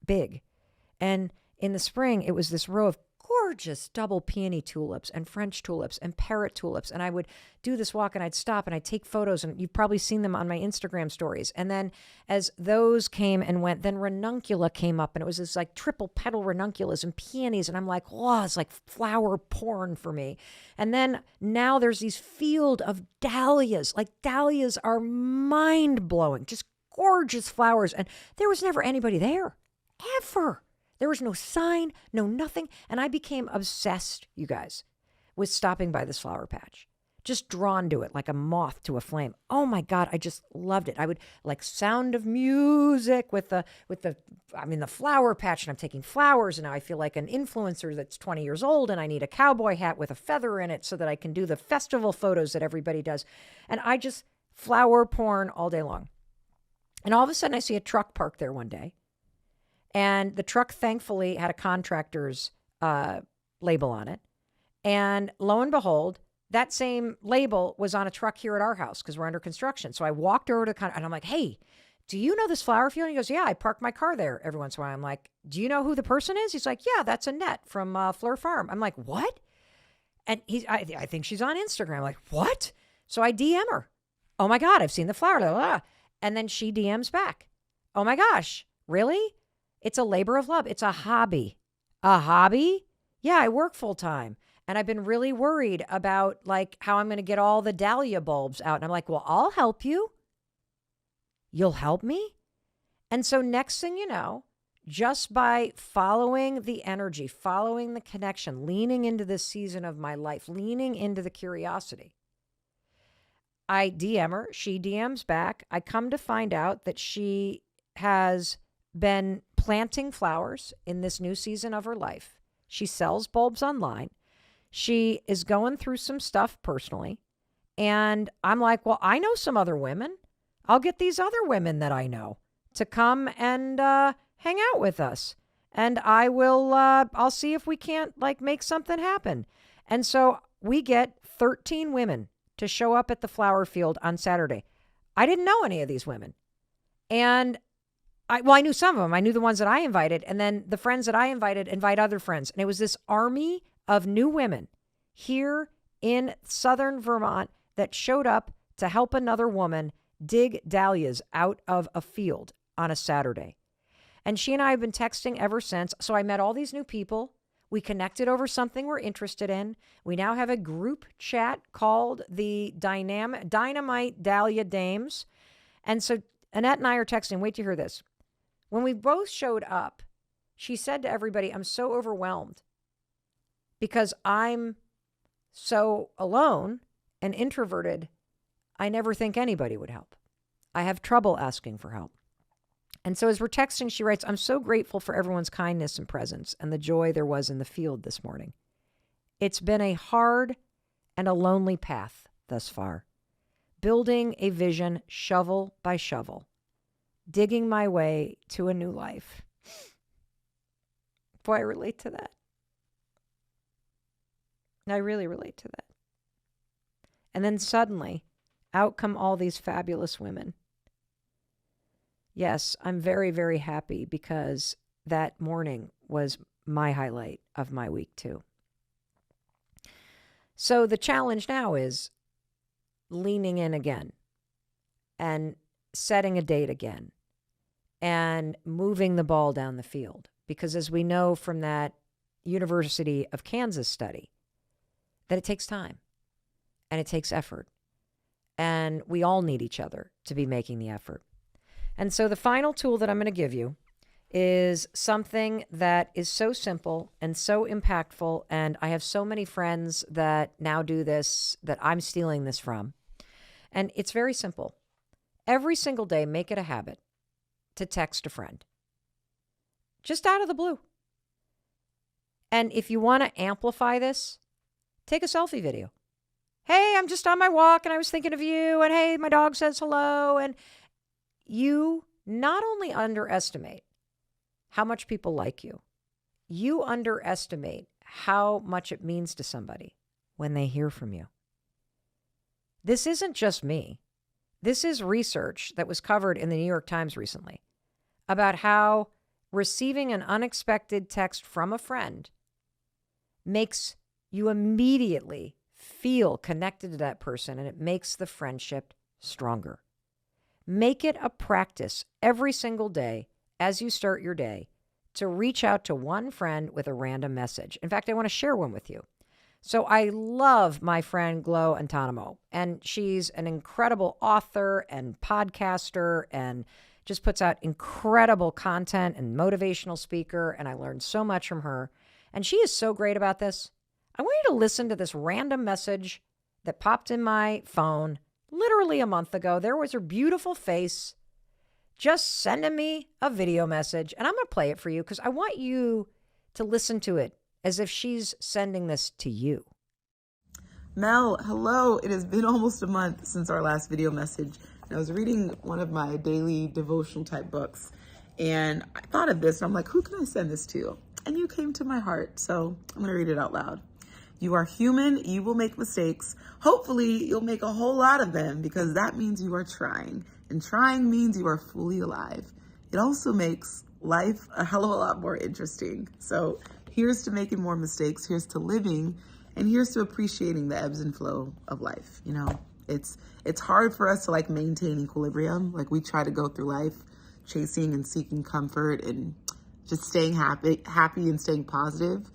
big. And in the spring, it was this row of gorgeous double peony tulips and French tulips and parrot tulips. And I would do this walk and I'd stop and I'd take photos, and you've probably seen them on my Instagram stories. And then as those came and went, then ranuncula came up, and it was this like triple petal ranunculus and peonies. And I'm like, oh, it's like flower porn for me. And then now there's these field of dahlias. Like dahlias are mind blowing, just gorgeous flowers. And there was never anybody there, ever. There was no sign, no nothing. And I became obsessed, you guys, with stopping by this flower patch. Just drawn to it like a moth to a flame. Oh my God, I just loved it. I would like Sound of Music with the flower patch, and I'm taking flowers, and now I feel like an influencer that's 20 years old, and I need a cowboy hat with a feather in it so that I can do the festival photos that everybody does. And I just flower porn all day long. And all of a sudden I see a truck parked there one day. And the truck, thankfully, had a contractor's label on it. And lo and behold, that same label was on a truck here at our house because we're under construction. So I walked over to and I'm like, hey, do you know this flower field? And he goes, yeah, I park my car there every once in a while. I'm like, do you know who the person is? He's like, yeah, that's Annette from Fleur Farm. I'm like, what? And I think she's on Instagram. I'm like, what? So I DM her. Oh my God, I've seen the flower. Blah, blah, blah. And then she DMs back. Oh my gosh, really? It's a labor of love. It's a hobby. A hobby? Yeah, I work full time. And I've been really worried about like how I'm going to get all the dahlia bulbs out. And I'm like, well, I'll help you. You'll help me? And so next thing you know, just by following the energy, following the connection, leaning into this season of my life, leaning into the curiosity, I DM her. She DMs back. I come to find out that she has been planting flowers in this new season of her life. She sells bulbs online. She is going through some stuff personally. And I'm like, well, I know some other women. I'll get these other women that I know to come and hang out with us. And I'll see if we can't like make something happen. And so we get 13 women to show up at the flower field on Saturday. I didn't know any of these women. And I knew some of them. I knew the ones that I invited. And then the friends that I invited invite other friends. And it was this army of new women here in southern Vermont that showed up to help another woman dig dahlias out of a field on a Saturday. And she and I have been texting ever since. So I met all these new people. We connected over something we're interested in. We now have a group chat called the Dynamite Dahlia Dames. And so Annette and I are texting. Wait to hear this. When we both showed up, she said to everybody, I'm so overwhelmed because I'm so alone And introverted, I never think anybody would help. I have trouble asking for help. And so as we're texting, she writes, I'm so grateful for everyone's kindness and presence and the joy there was in the field this morning. It's been a hard and a lonely path thus far, building a vision shovel by shovel, digging my way to a new life. Boy, I relate to that. I really relate to that. And then suddenly, out come all these fabulous women. Yes, I'm very, very happy because that morning was my highlight of my week too. So the challenge now is leaning in again and setting a date again and moving the ball down the field. Because as we know from that University of Kansas study, that it takes time and it takes effort. And we all need each other to be making the effort. And so the final tool that I'm going to give you is something that is so simple and so impactful. And I have so many friends that now do this that I'm stealing this from. And it's very simple. Every single day, make it a habit to text a friend. Just out of the blue. And if you want to amplify this, take a selfie video. Hey, I'm just on my walk and I was thinking of you. And hey, my dog says hello. And you not only underestimate how much people like you, you underestimate how much it means to somebody when they hear from you. This isn't just me. This is research that was covered in the New York Times recently about how receiving an unexpected text from a friend makes you immediately feel connected to that person, and it makes the friendship stronger. Make it a practice every single day as you start your day to reach out to one friend with a random message. In fact, I want to share one with you. So I love my friend Glo Antonimo, and she's an incredible author and podcaster and just puts out incredible content and motivational speaker, and I learned so much from her. And she is so great about this. I want you to listen to this random message that popped in my phone literally a month ago. There was her beautiful face just sending me a video message, and I'm going to play it for you because I want you to listen to it as if she's sending this to you. Mel, hello. It has been almost a month since our last video message. I was reading one of my daily devotional type books, and I thought of this, and I'm like, who can I send this to? And you came to my heart, so I'm going to read it out loud. You are human. You will make mistakes. Hopefully, you'll make a whole lot of them because that means you are trying. And trying means you are fully alive. It also makes life a hell of a lot more interesting. So here's to making more mistakes. Here's to living. And here's to appreciating the ebbs and flow of life. You know, it's hard for us to like maintain equilibrium. Like we try to go through life chasing and seeking comfort and just staying happy and staying positive.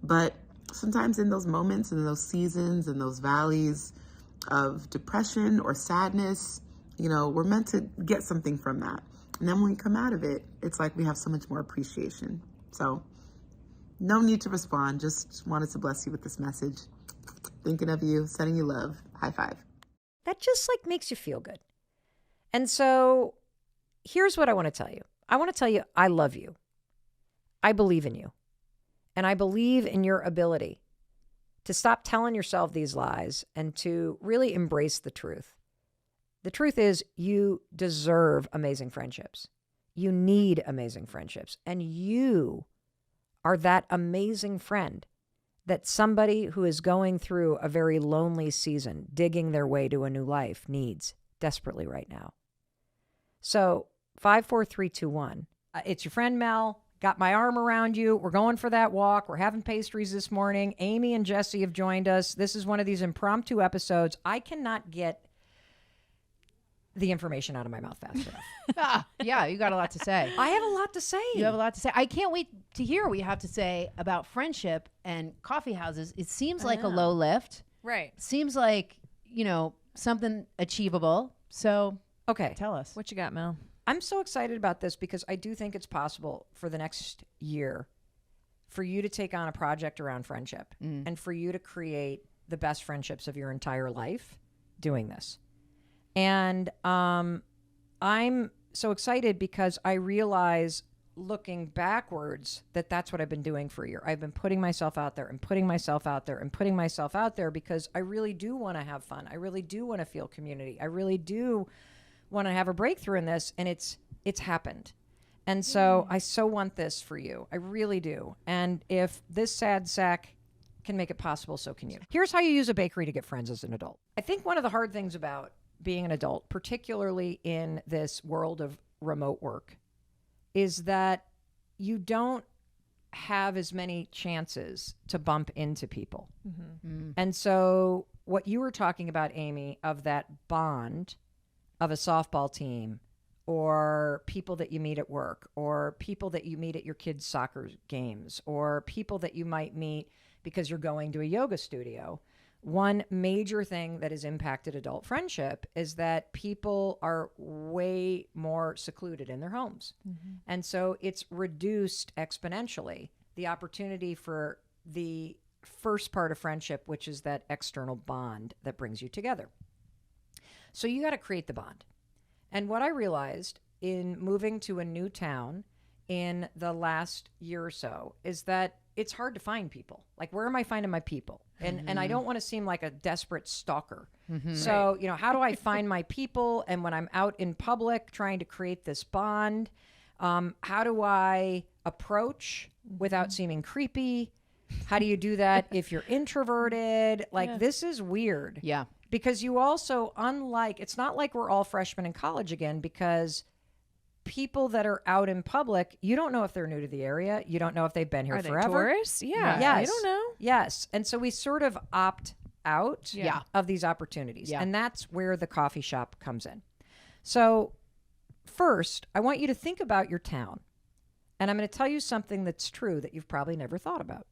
But sometimes in those moments and in those seasons and those valleys of depression or sadness, you know, we're meant to get something from that. And then when we come out of it, it's like we have so much more appreciation. So no need to respond. Just wanted to bless you with this message. Thinking of you, sending you love. High five. That just like makes you feel good. And so here's what I want to tell you. I want to tell you, I love you. I believe in you. And I believe in your ability to stop telling yourself these lies and to really embrace the truth. The truth is you deserve amazing friendships. You need amazing friendships. And you are that amazing friend that somebody who is going through a very lonely season, digging their way to a new life, needs desperately right now. So 5, 4, 3, 2, 1. It's your friend Mel. Got my arm around you. We're going for that walk. We're having pastries this morning. Amy and Jesse have joined us. This is one of these impromptu episodes. I cannot get the information out of my mouth fast enough. Yeah, you got a lot to say. I have a lot to say. You have a lot to say. I can't wait to hear what you have to say about friendship and coffee houses. It seems like a low lift. Right. Seems like, you know, something achievable. So, Okay. tell us. What you got, Mel? I'm so excited about this because I do think it's possible for the next year for you to take on a project around friendship and for you to create the best friendships of your entire life doing this. And I'm so excited because I realize looking backwards that that's what I've been doing for a year. I've been putting myself out there and putting myself out there and putting myself out there because I really do want to have fun. I really do want to feel community. I really do want to have a breakthrough in this, and it's happened. And so I so want this for you. I really do. And if this sad sack can make it possible, so can you. Here's how you use a bakery to get friends as an adult. I think one of the hard things about being an adult, particularly in this world of remote work, is that you don't have as many chances to bump into people. And so what you were talking about, Amy, of that bond of a softball team, or people that you meet at work, or people that you meet at your kids' soccer games, or people that you might meet because you're going to a yoga studio. One major thing that has impacted adult friendship is that people are way more secluded in their homes. And so it's reduced exponentially the opportunity for the first part of friendship, which is that external bond that brings you together. So you got to create the bond. And what I realized in moving to a new town in the last year or so is that it's hard to find people. Like, where am I finding my people? And I don't want to seem like a desperate stalker. So, you know, how do I find my people? And when I'm out in public trying to create this bond, how do I approach without seeming creepy? How do you do that if you're introverted? Like, this is weird. Yeah. Because you also, it's not like we're all freshmen in college again, because people that are out in public, you don't know if they're new to the area. You don't know if they've been here forever. Are they tourists? Yeah. Yes. I don't know. Yes. And so we sort of opt out of these opportunities. Yeah. And that's where the coffee shop comes in. So first, I want you to think about your town. And I'm going to tell you something that's true that you've probably never thought about.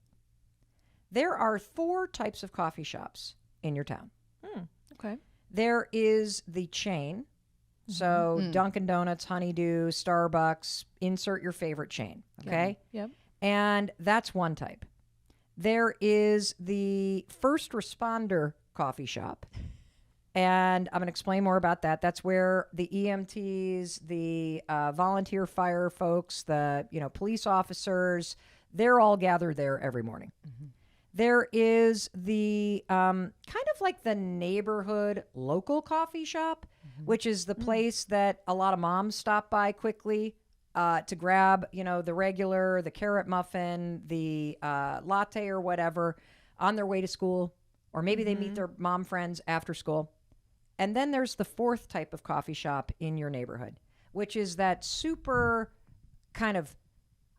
There are 4 types of coffee shops in your town. Okay. There is the chain. So Dunkin' Donuts, Honeydew, Starbucks, insert your favorite chain. Okay. Yep. And that's one type. There is the first responder coffee shop. And I'm going to explain more about that. That's where the EMTs, the volunteer fire folks, the police officers, they're all gathered there every morning. There is the kind of like the neighborhood local coffee shop, which is the place that a lot of moms stop by quickly to grab, the regular, the carrot muffin, the latte or whatever on their way to school, or maybe they meet their mom friends after school. And then there's the 4th type of coffee shop in your neighborhood, which is that super kind of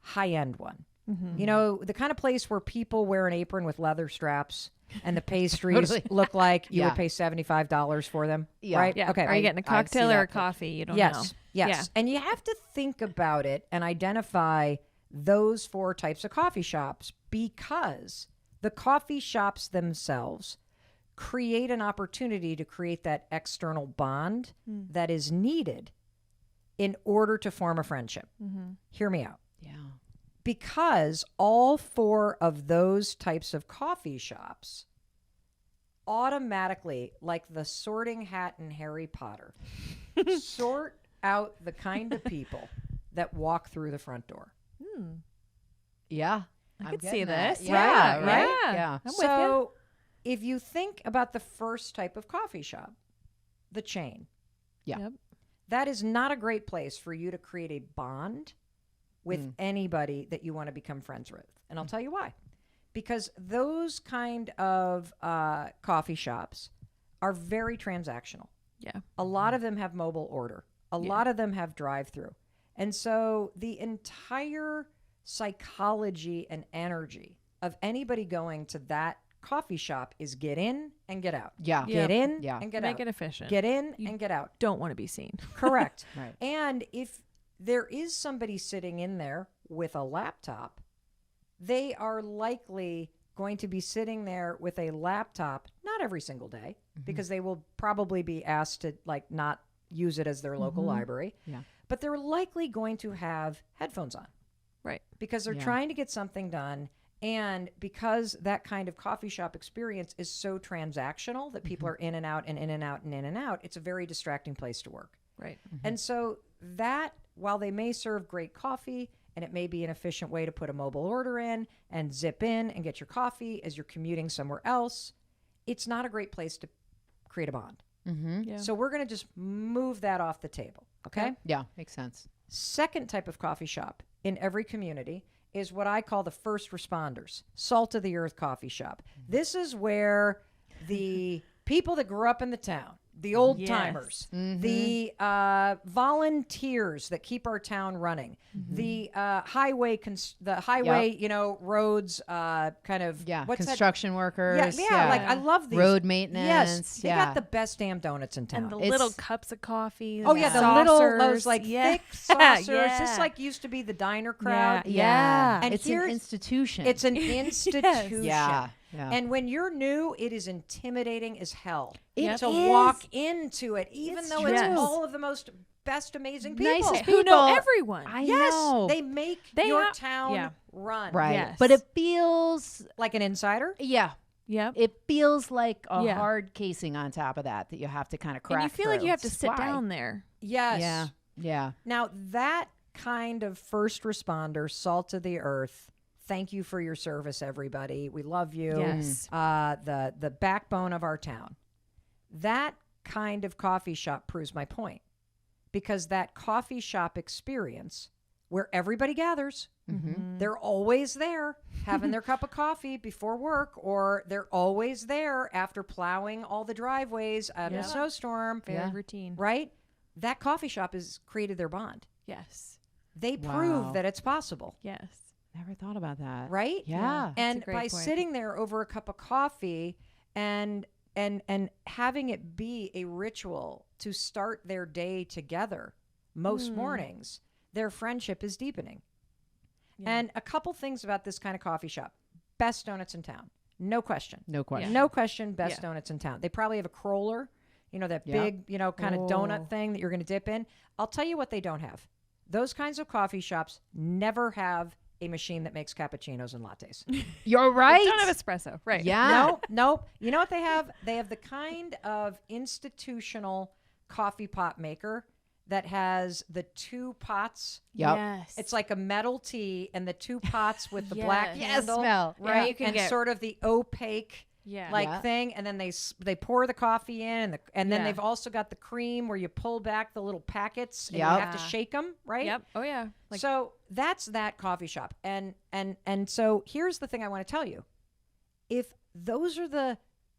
high-end one. The kind of place where people wear an apron with leather straps and the pastries look like you would pay $75 for them. Right? Yeah. Okay. Are you getting a cocktail or a coffee? You don't know. Yes. Yeah. And you have to think about it and identify those 4 types of coffee shops, because the coffee shops themselves create an opportunity to create that external bond that is needed in order to form a friendship. Hear me out. Yeah. Because all 4 of those types of coffee shops automatically, like the sorting hat in Harry Potter, sort out the kind of people that walk through the front door. Yeah. I could see this. Yeah. Right? Yeah. I'm with you. So if you think about the first type of coffee shop, the chain, Yep. that is not a great place for you to create a bond with anybody that you want to become friends with. And I'll tell you why. Because those kind of coffee shops are very transactional. Yeah. A lot of them have mobile order. A lot of them have drive-through. And so the entire psychology and energy of anybody going to that coffee shop is get in and get out. Yeah. Get in Yeah. and get out. Make it efficient. Get in and get out. Don't want to be seen. Correct. Right. And if there is somebody sitting in there with a laptop, they are likely going to be sitting there with a laptop, not every single day, because they will probably be asked to not use it as their local library. Yeah. But they're likely going to have headphones on. Right. Because they're trying to get something done And because that kind of coffee shop experience is so transactional that people are in and out and in and out and in and out, it's a very distracting place to work. Right. And so that, while they may serve great coffee and it may be an efficient way to put a mobile order in and zip in and get your coffee as you're commuting somewhere else, it's not a great place to create a bond. Yeah. So we're going to just move that off the table. Okay? Yeah, makes sense. Second type of coffee shop in every community is what I call the first responders, salt of the earth coffee shop. This is where the people that grew up in the town, the old timers, the volunteers that keep our town running, the highway, roads, kind of what's construction workers. Yeah, like I love these road maintenance. Yes, they got the best damn donuts in town. And the little cups of coffee. Oh yeah, the saucers. those like thick saucers. Yeah. This like used to be the diner crowd. Yeah. And it's an institution. It's an institution. Yeah. And when you're new, it is intimidating as hell It to is. walk into it, even though it's true. all of the most best, amazing people. Nicest Who know people. everyone. I Yes, know. they make They your ha- town yeah. run. right. Yes. But it feels, Like an insider. yeah. Yep. It feels like a Yeah. hard casing on top of that you have to kind of crack And you feel like through. you have to It's sit why. down there. Yes. Yeah. Yeah. Now that kind of first responder, salt of the earth. Thank you for your service, everybody. We love you. Yes. The backbone of our town. That kind of coffee shop proves my point, because that coffee shop experience where everybody gathers, they're always there having their cup of coffee before work, or they're always there after plowing all the driveways out in a snowstorm, Very routine. right? That coffee shop has created their bond. Yes. They Wow. prove that it's possible. Yes. Never thought about that. Right? Yeah. And great by point. sitting there over a cup of coffee and having it be a ritual to start their day together most mornings, their friendship is deepening. And a couple things about this kind of coffee shop. Best donuts in town. No question. No question. No question, best Yeah. donuts in town. They probably have a croller, that Yep. big, kind of Oh. donut thing that you're going to dip in. I'll tell you what they don't have. Those kinds of coffee shops never have a machine that makes cappuccinos and lattes. You're right. Don't have espresso. Right. Yeah. No. You know what they have? They have the kind of institutional coffee pot maker that has the two pots. Yep. Yes. It's like a metal tea and the two pots with the black Yes. handle. Mel. Yeah, Right? you can and get- sort of the opaque Yeah. like thing, and then they pour the coffee in, and then Yeah. they've also got the cream where you pull back the little packets and Yep. you have to shake them, right? Yep. Oh yeah. Like So that's that coffee shop, and so here's the thing I want to tell you: if those are the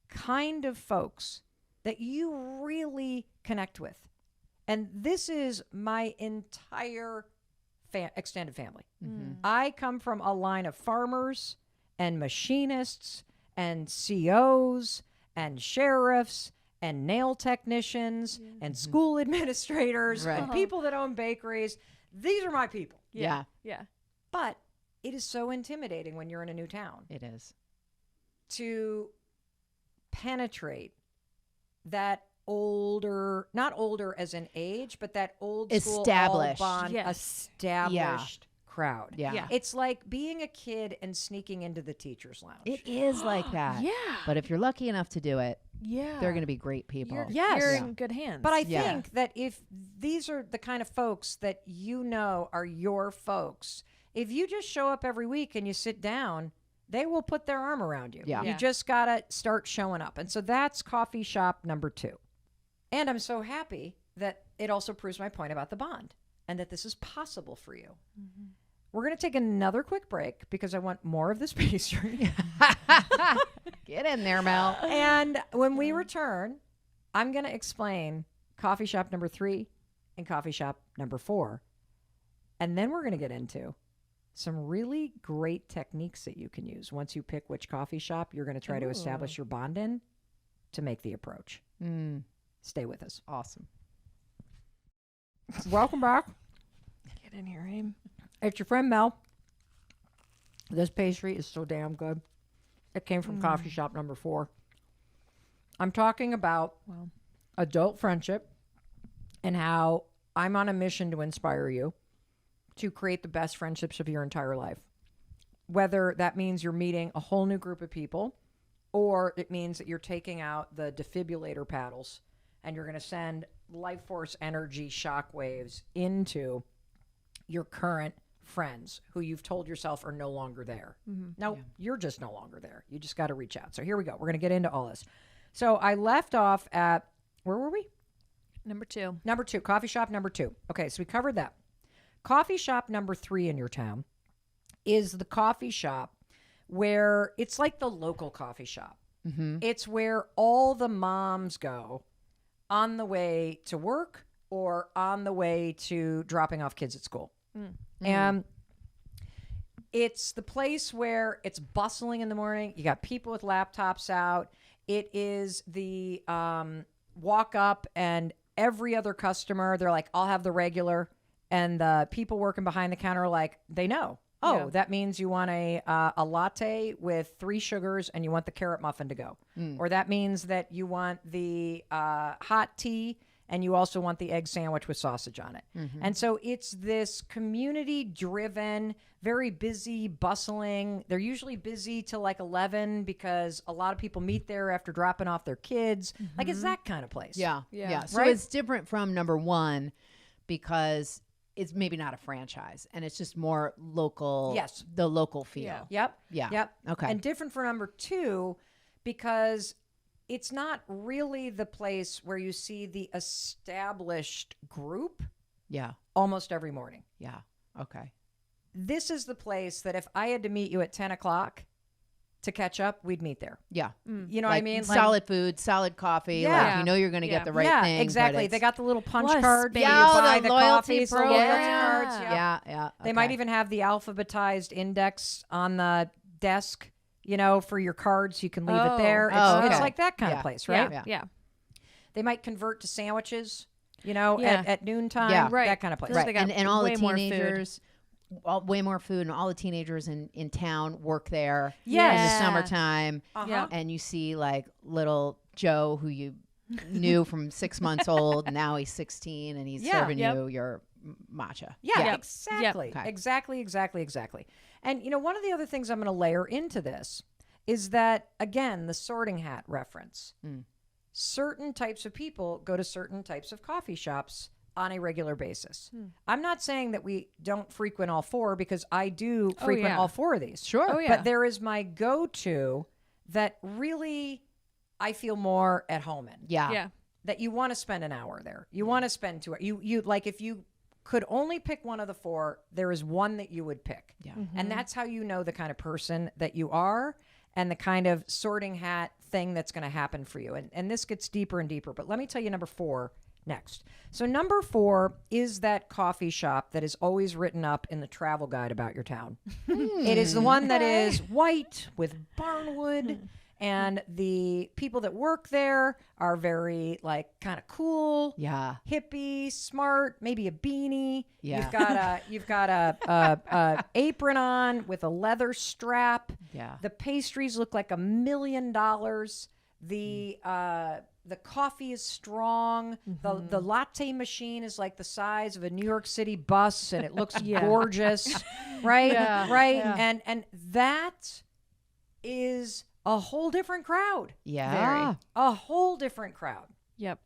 kind of folks that you really connect with, and this is my entire extended family. I come from a line of farmers and machinists and COs and sheriffs and nail technicians and school administrators Right. and people that own bakeries. These are my people. Yeah. Yeah. But it is so intimidating when you're in a new town It is. to penetrate that older, not older as in age, but that old school Established. all bond, Yes. established crowd. Yeah. Yeah. It's like being a kid and sneaking into the teacher's lounge. It is like that. Yeah. But if you're lucky enough to do it, Yeah. they're going to be great people. Yes. You're Yeah. in good hands. But I Yeah. think that if these are the kind of folks that you know are your folks, if you just show up every week and you sit down, they will put their arm around you. Yeah. You Yeah. just got to start showing up. And so that's coffee shop number 2. And I'm so happy that it also proves my point about the bond and that this is possible for you. We're going to take another quick break because I want more of this pastry. Get in there, Mel. And when we return, I'm going to explain coffee shop number 3 and coffee shop number 4. And then we're going to get into some really great techniques that you can use once you pick which coffee shop you're going to try to establish your bond in to make the approach. Stay with us. Awesome. Welcome back. get in here, Aim. It's your friend Mel. This pastry is so damn good. It came from coffee shop number 4. I'm talking about adult friendship and how I'm on a mission to inspire you to create the best friendships of your entire life. whether that means you're meeting a whole new group of people, or it means that you're taking out the defibrillator paddles and you're going to send life force energy shockwaves into your current friends who you've told yourself are no longer there. No, you're just no longer there. You just got to reach out. So here we go. We're going to get into all this. So I left off at, where were we? Number 2. Number 2, coffee shop number 2. Okay, so we covered that. Coffee shop number 3 in your town is the coffee shop where it's like the local coffee shop. It's where all the moms go on the way to work or on the way to dropping off kids at school. And it's the place where it's bustling in the morning. You got people with laptops out. It is the walk up and every other customer, they're like, I'll have the regular. And the people working behind the counter are like, they know. Oh, that means you want a latte with 3 sugars and you want the carrot muffin to go. Or that means that you want the hot tea and you also want the egg sandwich with sausage on it. And so it's this community-driven, very busy, bustling. They're usually busy till like 11 because a lot of people meet there after dropping off their kids. Like it's that kind of place. Yeah. So Right? it's different from number 1 because it's maybe not a franchise and it's just more local. Yes. The local feel. Yep. Yeah. Yep. Okay. And different for number 2 because it's not really the place where you see the established group Yeah. almost every morning. Yeah. Okay. This is the place that if I had to meet you at 10 o'clock to catch up, we'd meet there. Yeah. You know what I mean? Like- Solid food, solid coffee. Yeah. Like you know you're going to get the right yeah, thing. but exactly. it's- They got the little punch Plus, cards. baby. where you Yeah, buy the the loyalty coffees, the loyalty program. cards. Yep. Yeah. They might okay. even have the alphabetized index on the desk, for your cards. You can leave it there. It's, Oh, it's okay. like that kind Yeah. of place, right? Yeah. They might convert to sandwiches, Yeah. at noontime. Yeah. Right. That kind of place. Right. They got and all the way more food. teenagers, way more food, and all the teenagers in town work there Yes. in the Yeah. summertime. Uh-huh. And you see like little Joe who you knew from 6 months old, and now he's 16 and he's Yeah. serving Yep. you your matcha. Yeah, Yep. exactly. Okay. Exactly. And one of the other things I'm going to layer into this is that, again, the sorting hat reference. Certain types of people go to certain types of coffee shops on a regular basis. I'm not saying that we don't frequent all 4 because I do frequent yeah. all 4 of these. Sure. Oh, yeah. But there is my go-to that really I feel more at home in. Yeah. Yeah. That you want to spend an hour there. You want to spend 2 hours. You like if you could only pick one of the 4, there is one that you would pick. Yeah. And that's how you know the kind of person that you are and the kind of sorting hat thing that's going to happen for you. And this gets deeper and deeper. But let me tell you number 4 next. So number 4 is that coffee shop that is always written up in the travel guide about your town. It is the one that is white with barnwood. And the people that work there are very kind of cool, Yeah. hippie, smart, maybe a beanie. Yeah. You've got a apron on with a leather strap. Yeah. The pastries look like $1 million. The coffee is strong. The latte machine is like the size of a New York City bus, and it looks gorgeous, right? Yeah. Right. Yeah. And that is a whole different crowd. Yeah. A whole different crowd. Yep.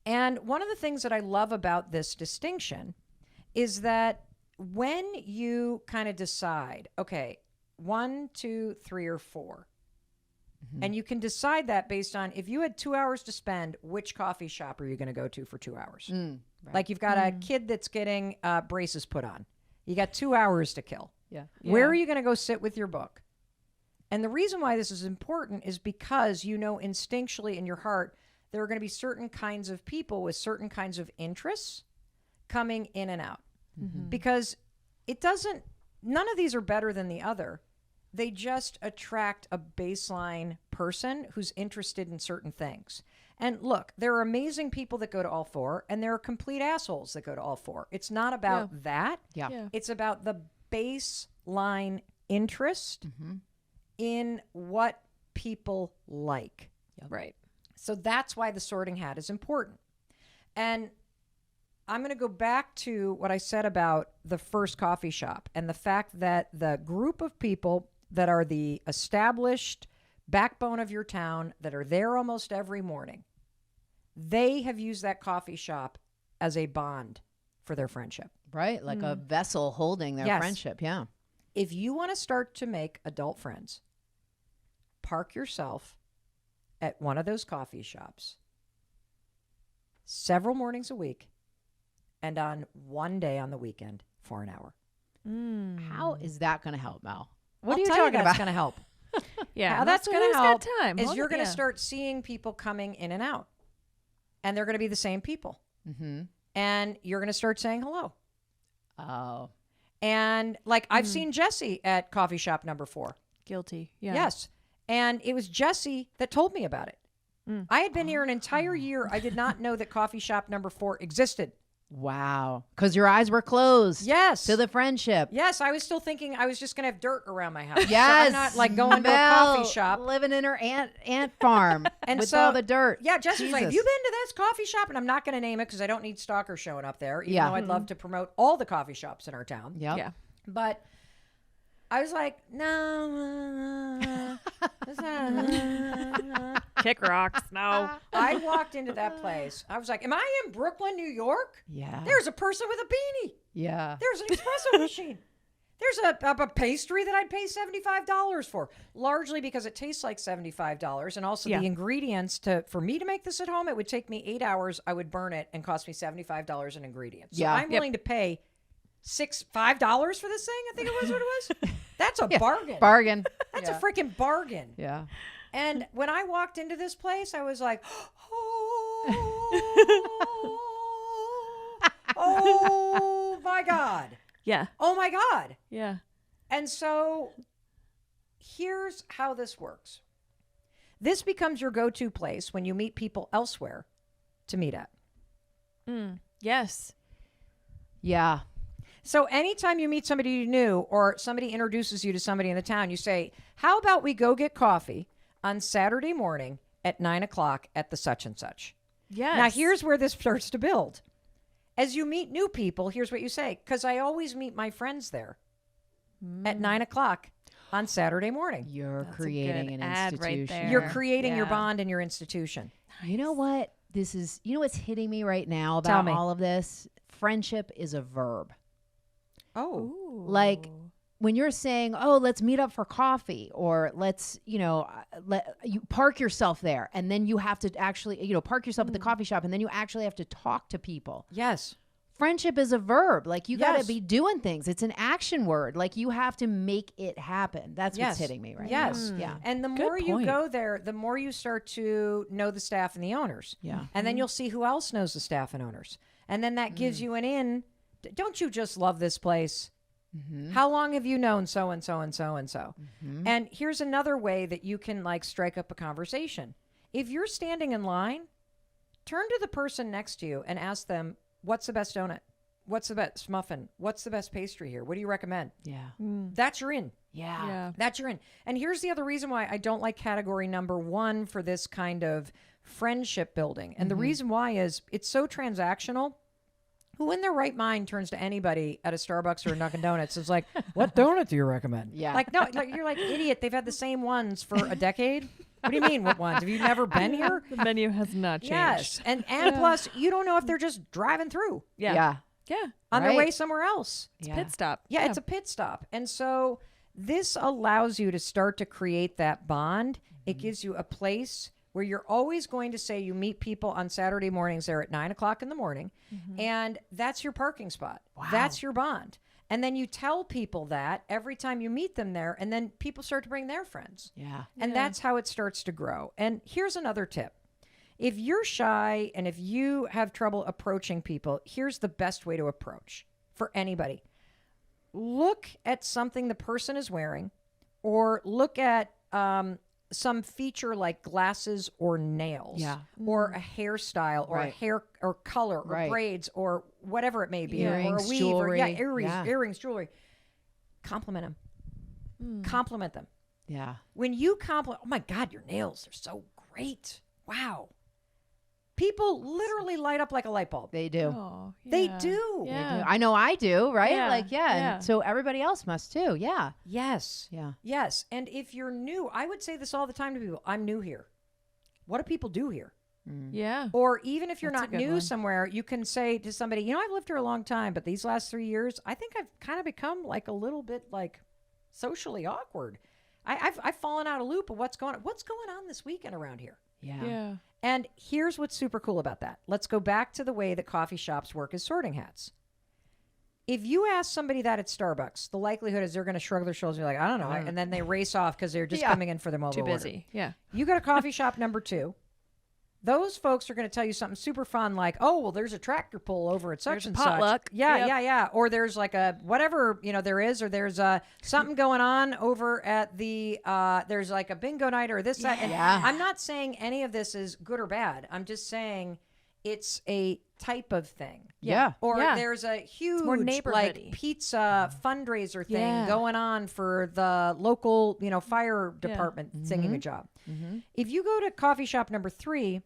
And one of the things that I love about this distinction is that when you kind of decide, okay, 1, 2, 3, or 4, and you can decide that based on if you had 2 hours to spend, which coffee shop are you going to go to for 2 hours? Right. Like you've got a kid that's getting braces put on. You got 2 hours to kill. Yeah. Where are you going to go sit with your book? And the reason why this is important is because instinctually in your heart, there are going to be certain kinds of people with certain kinds of interests coming in and out. Because none of these are better than the other. They just attract a baseline person who's interested in certain things. And look, there are amazing people that go to all 4, and there are complete assholes that go to all 4. It's not about that. Yeah. Yeah. It's about the baseline interest in what people like. Right. So that's why the sorting hat is important. And I'm going to go back to what I said about the first coffee shop and the fact that the group of people that are the established backbone of your town that are there almost every morning, they have used that coffee shop as a bond for their friendship. Right? Like a vessel holding their Yes. friendship. Yeah. If you want to start to make adult friends, park yourself at one of those coffee shops several mornings a week and on one day on the weekend for an hour. How is that going to help, Mel? What I'll are you tell talking that's about? going to help. Yeah. How that's going to who's help got time? is Hold you're it- going to yeah. start seeing people coming in and out, and they're going to be the same people, Mm-hmm. and you're going to start saying hello. Oh. And like I've seen Jesse at coffee shop number 4. Guilty. Yeah. Yes. And it was Jesse that told me about it. I had been here an entire year. I did not know that coffee shop number 4 existed. Wow. Because your eyes were closed. Yes. To the friendship. Yes, I was still thinking I was just going to have dirt around my house. So Yes. I'm not like going to a Mel, coffee shop. living in her ant farm And with so, all the dirt. Yeah, Jesse was like, have Jesus. you been to this coffee shop? And I'm not going to name it because I don't need stalkers showing up there, even Yeah. though I'd love to promote all the coffee shops in our town. Yep. Yeah. But I was like, no. It's not. Kick rocks. No. I walked into that place. I was like, am I in Brooklyn, New York? Yeah. There's a person with a beanie. Yeah. There's an espresso machine. There's a pastry that I'd pay $75 for, largely because it tastes like $75. And also Yeah. the ingredients for me to make this at home, it would take me 8 hours. I would burn it and cost me $75 in ingredients. So Yeah. I'm willing to pay $5 for this thing. I think it was what it was. That's a bargain. Bargain. That's a freaking bargain. Yeah. And when I walked into this place, I was like, oh my God. Yeah. Oh my God. Yeah. And so here's how this works. This becomes your go-to place when you meet people elsewhere to meet at. Yes. Yeah. So anytime you meet somebody new or somebody introduces you to somebody in the town, you say, how about we go get coffee on Saturday morning at 9:00 at the such and such? Yes. Now, here's where this starts to build. As you meet new people, here's what you say, because I always meet my friends there at 9:00 on Saturday morning. You're That's a creating good an ad right institution. there. You're creating your Yeah. bond in your institution. You know what? You know what's hitting me right now Tell about me. all of this? Friendship is a verb. Oh. Like when you're saying, "Oh, let's meet up for coffee," or let's, let you park yourself there, and then you have to actually, park yourself at the coffee shop, and then you actually have to talk to people. Yes. Friendship is a verb. Like you got Yes. to be doing things. It's an action word. Like you have to make it happen. That's Yes. what's hitting me right Yes. now. Yeah. And the Good more you point. go there, the more you start to know the staff and the owners. Yeah. And then you'll see who else knows the staff and owners. And then that gives you an in. Don't you just love this place? How long have you known so and so and so and so? And here's another way that you can like strike up a conversation. If you're standing in line, turn to the person next to you and ask them, what's the best donut? What's the best muffin? What's the best pastry here? What do you recommend? Yeah. That's your in. Yeah. Yeah. That's your in. And here's the other reason why I don't like category number 1 for this kind of friendship building. And the reason why is it's so transactional. Who in their right mind turns to anybody at a Starbucks or a Dunkin' Donuts is like, what donut do you recommend? Yeah. Like, no, like you're like, idiot. They've had the same ones for a decade. What do you mean, what ones? Have you never been here? The menu has not changed. Yes. And plus, you don't know if they're just driving through Yeah. Yeah. Yeah. on their Right. way somewhere else. Yeah. Pit stop. Yeah, it's a pit stop. And so this allows you to start to create that bond. It gives you a place where you're always going to say you meet people on Saturday mornings there at 9:00 in the morning. And that's your parking spot. That's your bond. And then you tell people that every time you meet them there, and then people start to bring their friends. Yeah. And that's how it starts to grow. And here's another tip. If you're shy and if you have trouble approaching people, here's the best way to approach for anybody. Look at something the person is wearing, or look at some feature like glasses or nails, Yeah. or a hairstyle, or a Right. hair or color, or Right. braids, or whatever it may be, Earrings, or a weave, jewelry. or earrings, Yeah. earrings, jewelry. Compliment them. Compliment them. Yeah. When you compliment, oh my God, your nails are so great. Wow. People literally light up like a light bulb. They do. Oh, They yeah. do. Yeah. I know I do, right? Yeah, Like, yeah. And so everybody else must too. Yeah. Yes. Yeah. Yes. And if you're new, I would say this all the time to people. I'm new here. What do people do here? Yeah. Or even if you're That's a not good new one. somewhere, you can say to somebody, you know, I've lived here a long time, but these last 3 years, I think I've kind of become like a little bit like socially awkward. I've fallen out of loop of what's going on this weekend around here. Yeah. Yeah. And here's what's super cool about that. Let's go back to the way that coffee shops work as sorting hats. If you ask somebody that at Starbucks, the likelihood is they're going to shrug their shoulders and be like, I don't know. And then they race off because they're just coming in for their mobile Too order. busy. Yeah. You go to coffee shop number 2. Those folks are going to tell you something super fun like, oh, well, there's a tractor pull over at such There's a and potluck. such. Yeah, Yep. yeah. Or there's like a whatever, there is, or there's something going on over at the, there's like a bingo night or this, that. And I'm not saying any of this is good or bad. I'm just saying it's a type of thing. Yeah. Or Yeah. there's a huge more like neighborhoody. pizza fundraiser thing Yeah. going on for the local, fire department singing a job. If you go to coffee shop number 3,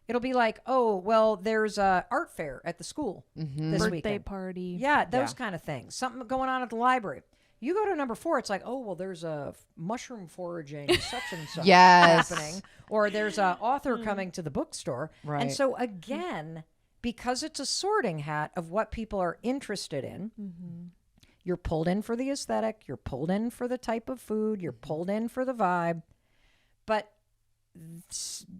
it'll be like, oh, well, there's a art fair at the school this Birthday weekend. party. Yeah, those kind of things. Something going on at the library. You go to number 4, it's like, oh, well, there's a mushroom foraging such and such Yes. happening. Or there's a author coming to the bookstore. Right. And so again, because it's a sorting hat of what people are interested in, you're pulled in for the aesthetic, you're pulled in for the type of food, you're pulled in for the vibe. But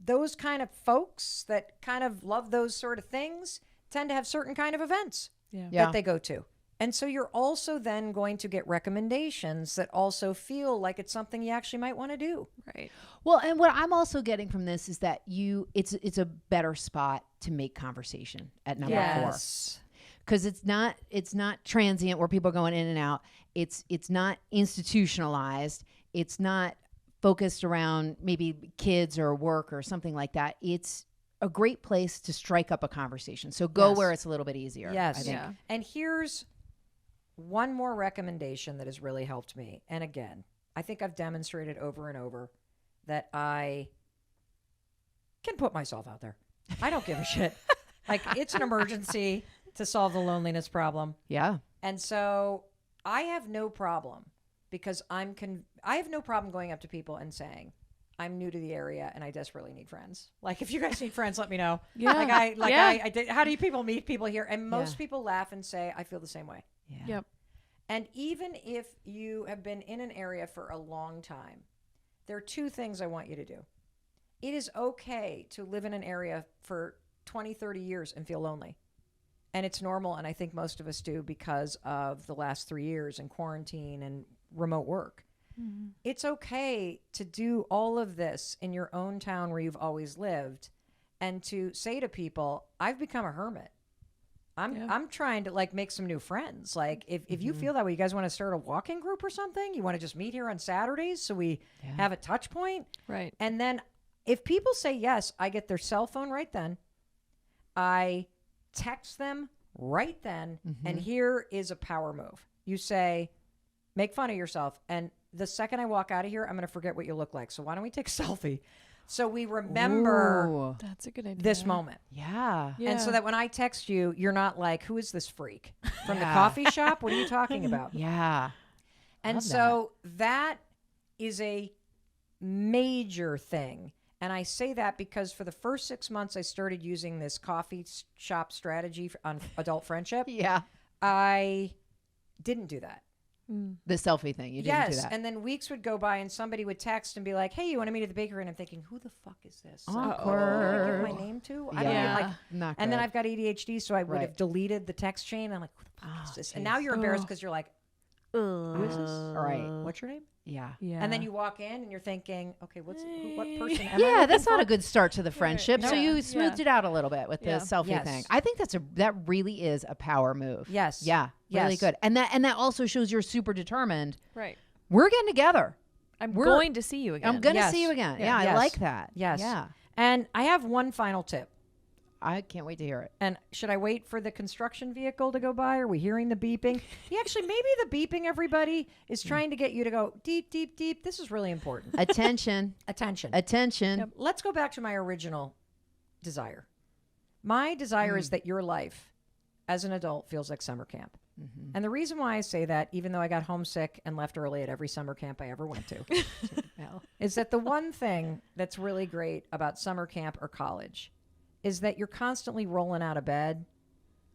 those kind of folks that kind of love those sort of things tend to have certain kind of events Yeah. that they go to. And so you're also then going to get recommendations that also feel like it's something you actually might want to do. Right. Well, and what I'm also getting from this is that it's a better spot to make conversation at number 4. Because it's not transient where people are going in and out. It's not institutionalized. It's not focused around maybe kids or work or something like that. It's a great place to strike up a conversation. So go where it's a little bit easier. Yes. I think. Yeah. And here's one more recommendation that has really helped me. And again, I think I've demonstrated over and over that I can put myself out there. I don't give a shit. Like, it's an emergency to solve the loneliness problem. Yeah. And so I have no problem because I have no problem going up to people and saying, I'm new to the area and I desperately need friends. Like, if you guys need friends, let me know. Yeah. I did. How do you people meet people here? And most Yeah. people laugh and say, I feel the same way. Yeah. Yep. And even if you have been in an area for a long time, there are 2 things I want you to do. It is okay to live in an area for 20, 30 years and feel lonely. And it's normal, and I think most of us do because of the last 3 years and quarantine and remote work. It's okay to do all of this in your own town where you've always lived and to say to people, I've become a hermit. I'm trying to like make some new friends. Like if you feel that way, you guys want to start a walking group or something? You want to just meet here on Saturdays so we have a touch point? Right. And then if people say yes, I get their cell phone right then. I text them right then. And here is a power move. You say, make fun of yourself. And the second I walk out of here, I'm going to forget what you look like. So why don't we take a selfie? So we remember Ooh. That's a good idea. this moment. Yeah. Yeah. And so that when I text you, you're not like, who is this freak from the coffee shop? What are you talking about? Yeah. And Love so that is a major thing. And I say that because for the first 6 months, I started using this coffee shop strategy on adult friendship. Yeah. I didn't do that. The selfie thing. You didn't do that. And then weeks would go by and somebody would text and be like, hey, you want to meet at the bakery? And I'm thinking, who the fuck is this? Who do I Awkward. give my name to? I don't Yeah. even, like, Not and then good. I've got ADHD, so I would Right. have deleted the text chain. I'm like, who the fuck is this? And now geez. you're embarrassed because you're like, who is this? All right. What's your name? Yeah. Yeah. And then you walk in and you're thinking, okay, what person am I Yeah, looking that's not for? a good start to the friendship. So Yeah. you smoothed Yeah. it out a little bit with Yeah. the selfie Yes. thing. I think that really is a power move. Yes. Yeah. Really Yes. good. And that also shows you're super determined. Right. We're getting together. I'm We're- going to see you again. I'm going to Yes. see you again. Yeah. Yeah, I Yes. like that. Yes. Yeah. And I have one final tip. I can't wait to hear it. And should I wait for the construction vehicle to go by? Are we hearing the beeping? Actually, maybe the beeping, everybody, is trying to get you to go deep, deep, deep. This is really important. Attention. Attention. Attention. Yep. Let's go back to my original desire. My desire is that your life as an adult feels like summer camp. And the reason why I say that, even though I got homesick and left early at every summer camp I ever went to, is that the one thing that's really great about summer camp or college is that you're constantly rolling out of bed.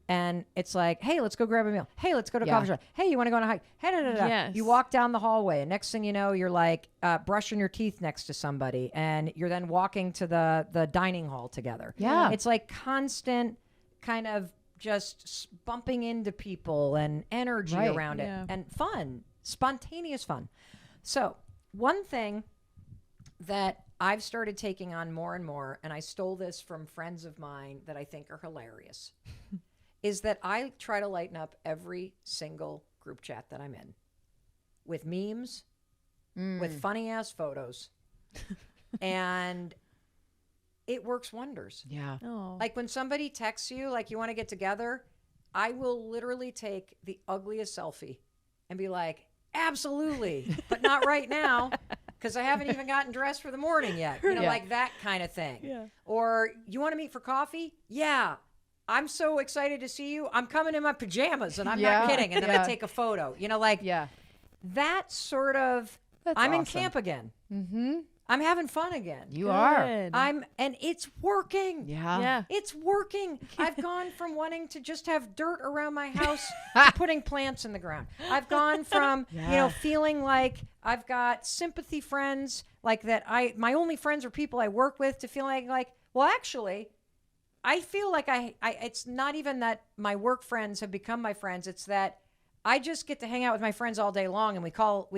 And it's like, hey, let's go grab a meal. Hey, let's go to a coffee shop. Hey, you want to go on a hike? Hey, da, da, da. Yes. You walk down the hallway, and next thing you know, you're like brushing your teeth next to somebody, and you're then walking to the dining hall together. Yeah. It's like constant kind of just bumping into people and energy around it, and fun, spontaneous fun. So one thing that I've started taking on more and more, and I stole this from friends of mine that I think are hilarious, is that I try to lighten up every single group chat that I'm in with memes, with funny ass photos, and it works wonders. Yeah. Oh. Like when somebody texts you, like you want to get together, I will literally take the ugliest selfie and be like, absolutely, but not right now because I haven't even gotten dressed for the morning yet. You know, like that kind of thing. Yeah. Or you want to meet for coffee? Yeah. I'm so excited to see you. I'm coming in my pajamas and I'm not kidding. And then I take a photo, you know, like that sort of, I'm in camp again. I'm having fun again. You are. And it's working. Yeah. It's working. I've gone from wanting to just have dirt around my house to putting plants in the ground. I've gone from, you know, feeling like I've got sympathy friends, like that my only friends are people I work with, to feeling like, well, actually, I feel like I it's not even that my work friends have become my friends. It's that I just get to hang out with my friends all day long, and we call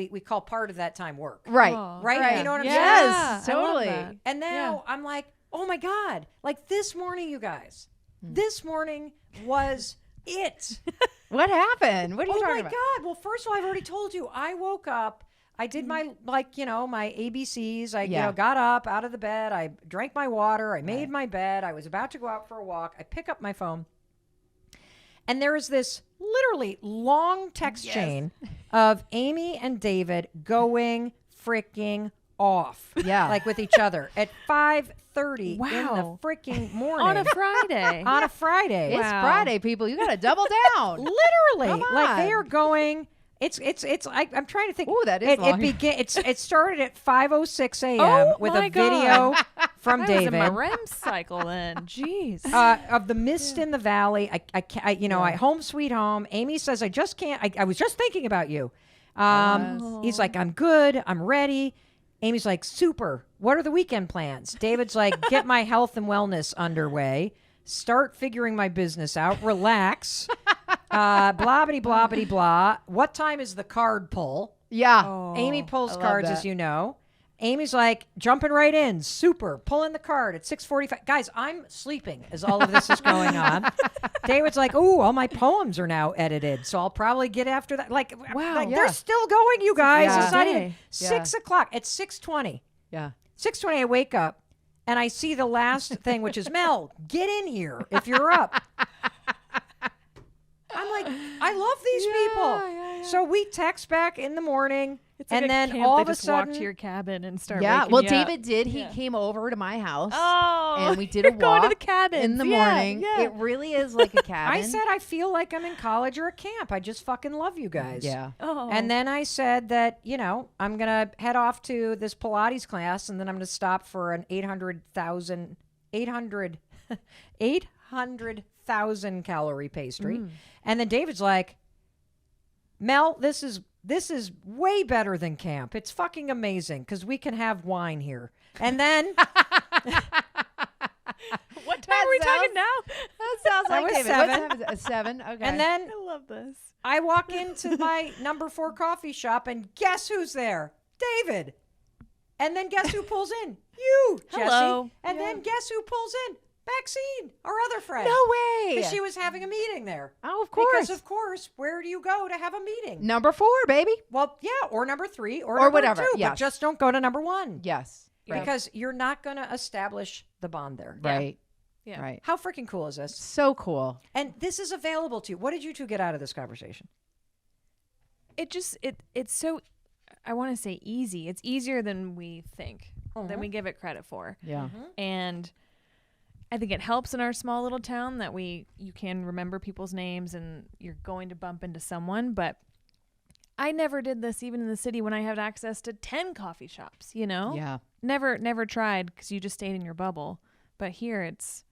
part of that time work. Right. Oh. Right? You know what I'm saying? Yes, I love totally. that. And now I'm like, oh my God, like this morning, you guys, this morning was it. What happened? What are you Oh talking my about? God. Well, first of all, I've already told you, I woke up, I did my, like, you know, my ABCs. I, you know, got up out of the bed. I drank my water. I made my bed. I was about to go out for a walk. I pick up my phone. And there is this literally long text chain of Amy and David going freaking off. Yeah. Like with each other at 5:30 in the Wow. freaking morning. On a Friday. On a Friday. It's Wow. Friday, people. You got to double down. Literally. Come Like they on. are going. I'm trying to think. Ooh, that is it long. It started at 5:06 a.m. Oh, with my a video from I David. was in my REM cycle then. Jeez. Of the mist in the valley. I can't, I home sweet home. Amy says, I just can't. I was just thinking about you. He's like, I'm good. I'm ready. Amy's like, super. What are the weekend plans? David's like, get my health and wellness underway. Start figuring my business out. Relax. Blobbity, blobbity, blah. What time is the card pull? Yeah. Amy pulls I love cards, that. as you know. Amy's like, jumping right in. Super. Pulling the card at 6:45. Guys, I'm sleeping as all of this is going on. David's like, ooh, all my poems are now edited, so I'll probably get after that. Like, Wow. they're still going, you guys. Yeah. It's not even Day. 6 o'clock. It's 6:20. Yeah. 6:20, I wake up, and I see the last thing, which is, Mel, get in here if you're up. I'm like, I love these people. So we text back in the morning, It's like and a then camp. all They of a just walk sudden, to your cabin and start. Yeah. waking Well, you David up. did. He came over to my house. Oh, and we did a you're going walk to the cabin in the morning. Yeah. It really is like a cabin. I said I feel like I'm in college or a camp. I just fucking love you guys. yeah. Oh. And then I said that, I'm going to head off to this Pilates class, and then I'm going to stop for an 800,000 calorie pastry. And then David's like, Mel, this is way better than camp. It's fucking amazing because we can have wine here. And then What time are we talking now? That sounds That like was David. 7. What time is it? 7? Okay. and then I love this. I walk into my number 4 coffee shop, and guess who's there? David. And then guess who pulls in? You, Jesse. Hello. And then guess who pulls in? Maxine, our other friend. no way. Because she was having a meeting there. Oh, of course. Because, of course, where do you go to have a meeting? Number 4, baby. Well, yeah, or number 3, or Or number whatever, 2, yes. but just don't go to number 1. Yes. Right. Because you're not going to establish the bond there. Right. Yeah. Right. How freaking cool is this? So cool. And this is available to you. What did you two get out of this conversation? It's so, I want to say easy. It's easier than we think, than we give it credit for. Yeah. And I think it helps in our small little town that you can remember people's names and you're going to bump into someone. But I never did this even in the city when I had access to 10 coffee shops, you know? Yeah. Never tried because you just stayed in your bubble. But here it's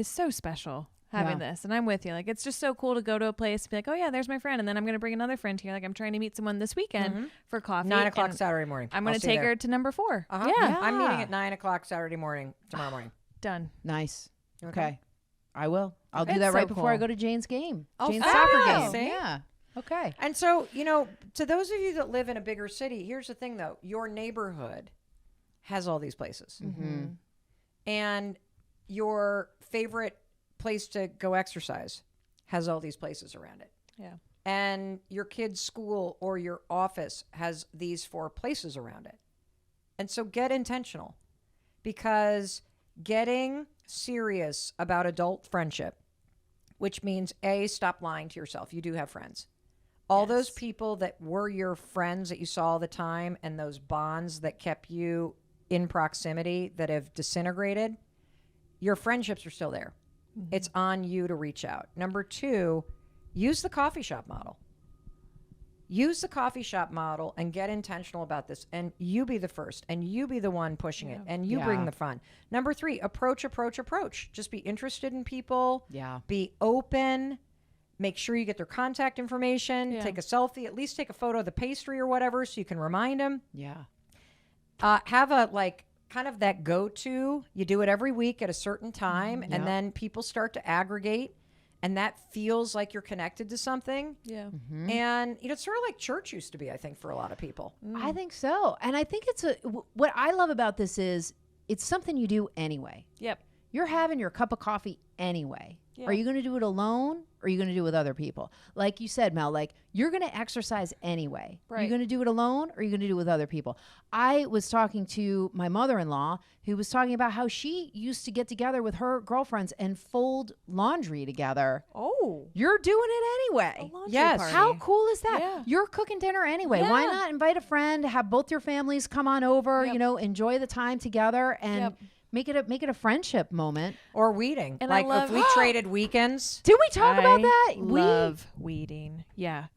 so special having this. And I'm with you. Like, it's just so cool to go to a place and be like, oh yeah, there's my friend. And then I'm going to bring another friend here. Like, I'm trying to meet someone this weekend for coffee. 9 o'clock and Saturday morning. I'm going to take her to number 4. Uh-huh. Yeah. I'm meeting at 9 o'clock Saturday morning, tomorrow morning. Done. Nice. Okay. I will. I'll do It's that right so before I cool. go to Jane's game. Oh, Jane's fun. soccer game. See? Yeah. Okay. And so, you know, to those of you that live in a bigger city, here's the thing though, your neighborhood has all these places. And your favorite place to go exercise has all these places around it. Yeah. And your kid's school or your office has these 4 places around it. And so get intentional, because getting serious about adult friendship, which means A, stop lying to yourself. You do have friends. All those people that were your friends that you saw all the time and those bonds that kept you in proximity that have disintegrated, your friendships are still there. It's on you to reach out. Number 2, use the coffee shop model. Use the coffee shop model and get intentional about this. And you be the first, and you be the one pushing it, and you bring the fun. Number 3, approach. Just be interested in people. Yeah. Be open. Make sure you get their contact information. Yeah. Take a selfie. At least take a photo of the pastry or whatever so you can remind them. Yeah. Have a kind of that go-to. You do it every week at a certain time, and then people start to aggregate, and that feels like you're connected to something. Yeah. And it's sort of like church used to be, I think, for a lot of people. I think so. And I think what I love about this is it's something you do anyway. Yep. You're having your cup of coffee anyway. Yeah. Are you going to do it alone, or are you going to do it with other people? Like you said, Mel, like you're going to exercise anyway. Are you Right. going to do it alone, or are you going to do it with other people? I was talking to my mother-in-law who was talking about how she used to get together with her girlfriends and fold laundry together. Oh. You're doing it anyway. Yes. Party. How cool is that? Yeah. You're cooking dinner anyway. Why Yeah. not invite a friend, have both your families come on over, Yep. enjoy the time together, and Yep. make it a friendship moment. Or weeding. And I like if love- we traded weekends. Did we talk about I that? love weeding. Yeah.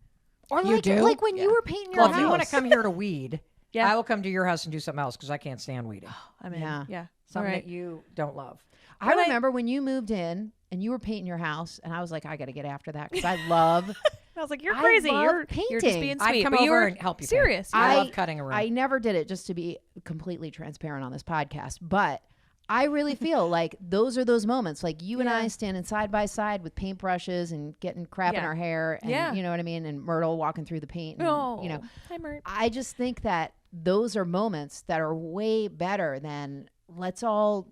Or You like do? like when you were painting your Well, house. if you want to come here to weed, Yeah. I will come to your house and do something else because I can't stand weeding. I'm in. Yeah. Yeah. Something All right. that you don't love. I remember when you moved in and you were painting your house, and I was like, I got to get after that because I love. I was like, you're I crazy. love You're just painting. being I'd sweet. come but you over were and help you paint. serious. I Yeah. love cutting a room. I never did it, just to be completely transparent on this podcast, but I really feel like those are those moments, like you and I standing side by side with paintbrushes and getting crap in Yeah. our hair, and Yeah. you know what I mean, and Myrtle walking through the paint, and, Oh, you know, hi, Mert. I just think that those are moments that are way better than let's all,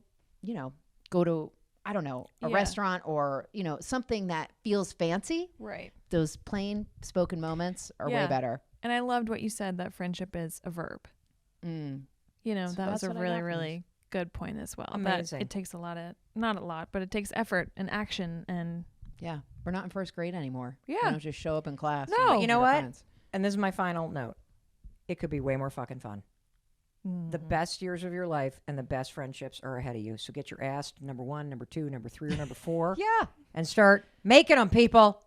go to, I don't know, a Yeah. restaurant or, something that feels fancy. Right. Those plain spoken moments are way Yeah. better. And I loved what you said, that friendship is a verb. Mm. That that's was a what I really, got from really good point as well. Amazing. That it takes not a lot, but it takes effort and action. And Yeah. We're not in first grade anymore. Yeah. We don't just show up in class. No. and But meet you know our what? friends. And this is my final note. It could be way more fucking fun. The best years of your life and the best friendships are ahead of you. So get your ass to number 1, number 2, number 3, or number 4. Yeah. And start making them, people.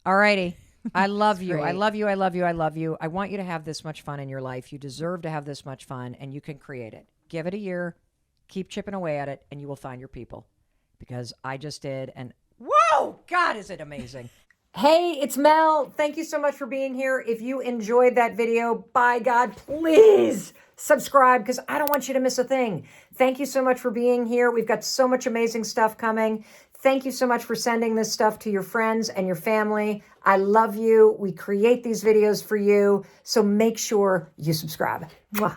All righty. I love you. I great. love you. I love you. I love you. I want you to have this much fun in your life. You deserve to have this much fun, and you can create it. Give it a year. Keep chipping away at it, and you will find your people. Because I just did, and whoa, God, is it amazing. Hey, it's Mel. Thank you so much for being here. If you enjoyed that video, by God, please subscribe because I don't want you to miss a thing. Thank you so much for being here. We've got so much amazing stuff coming. Thank you so much for sending this stuff to your friends and your family. I love you. We create these videos for you. So make sure you subscribe. Mwah.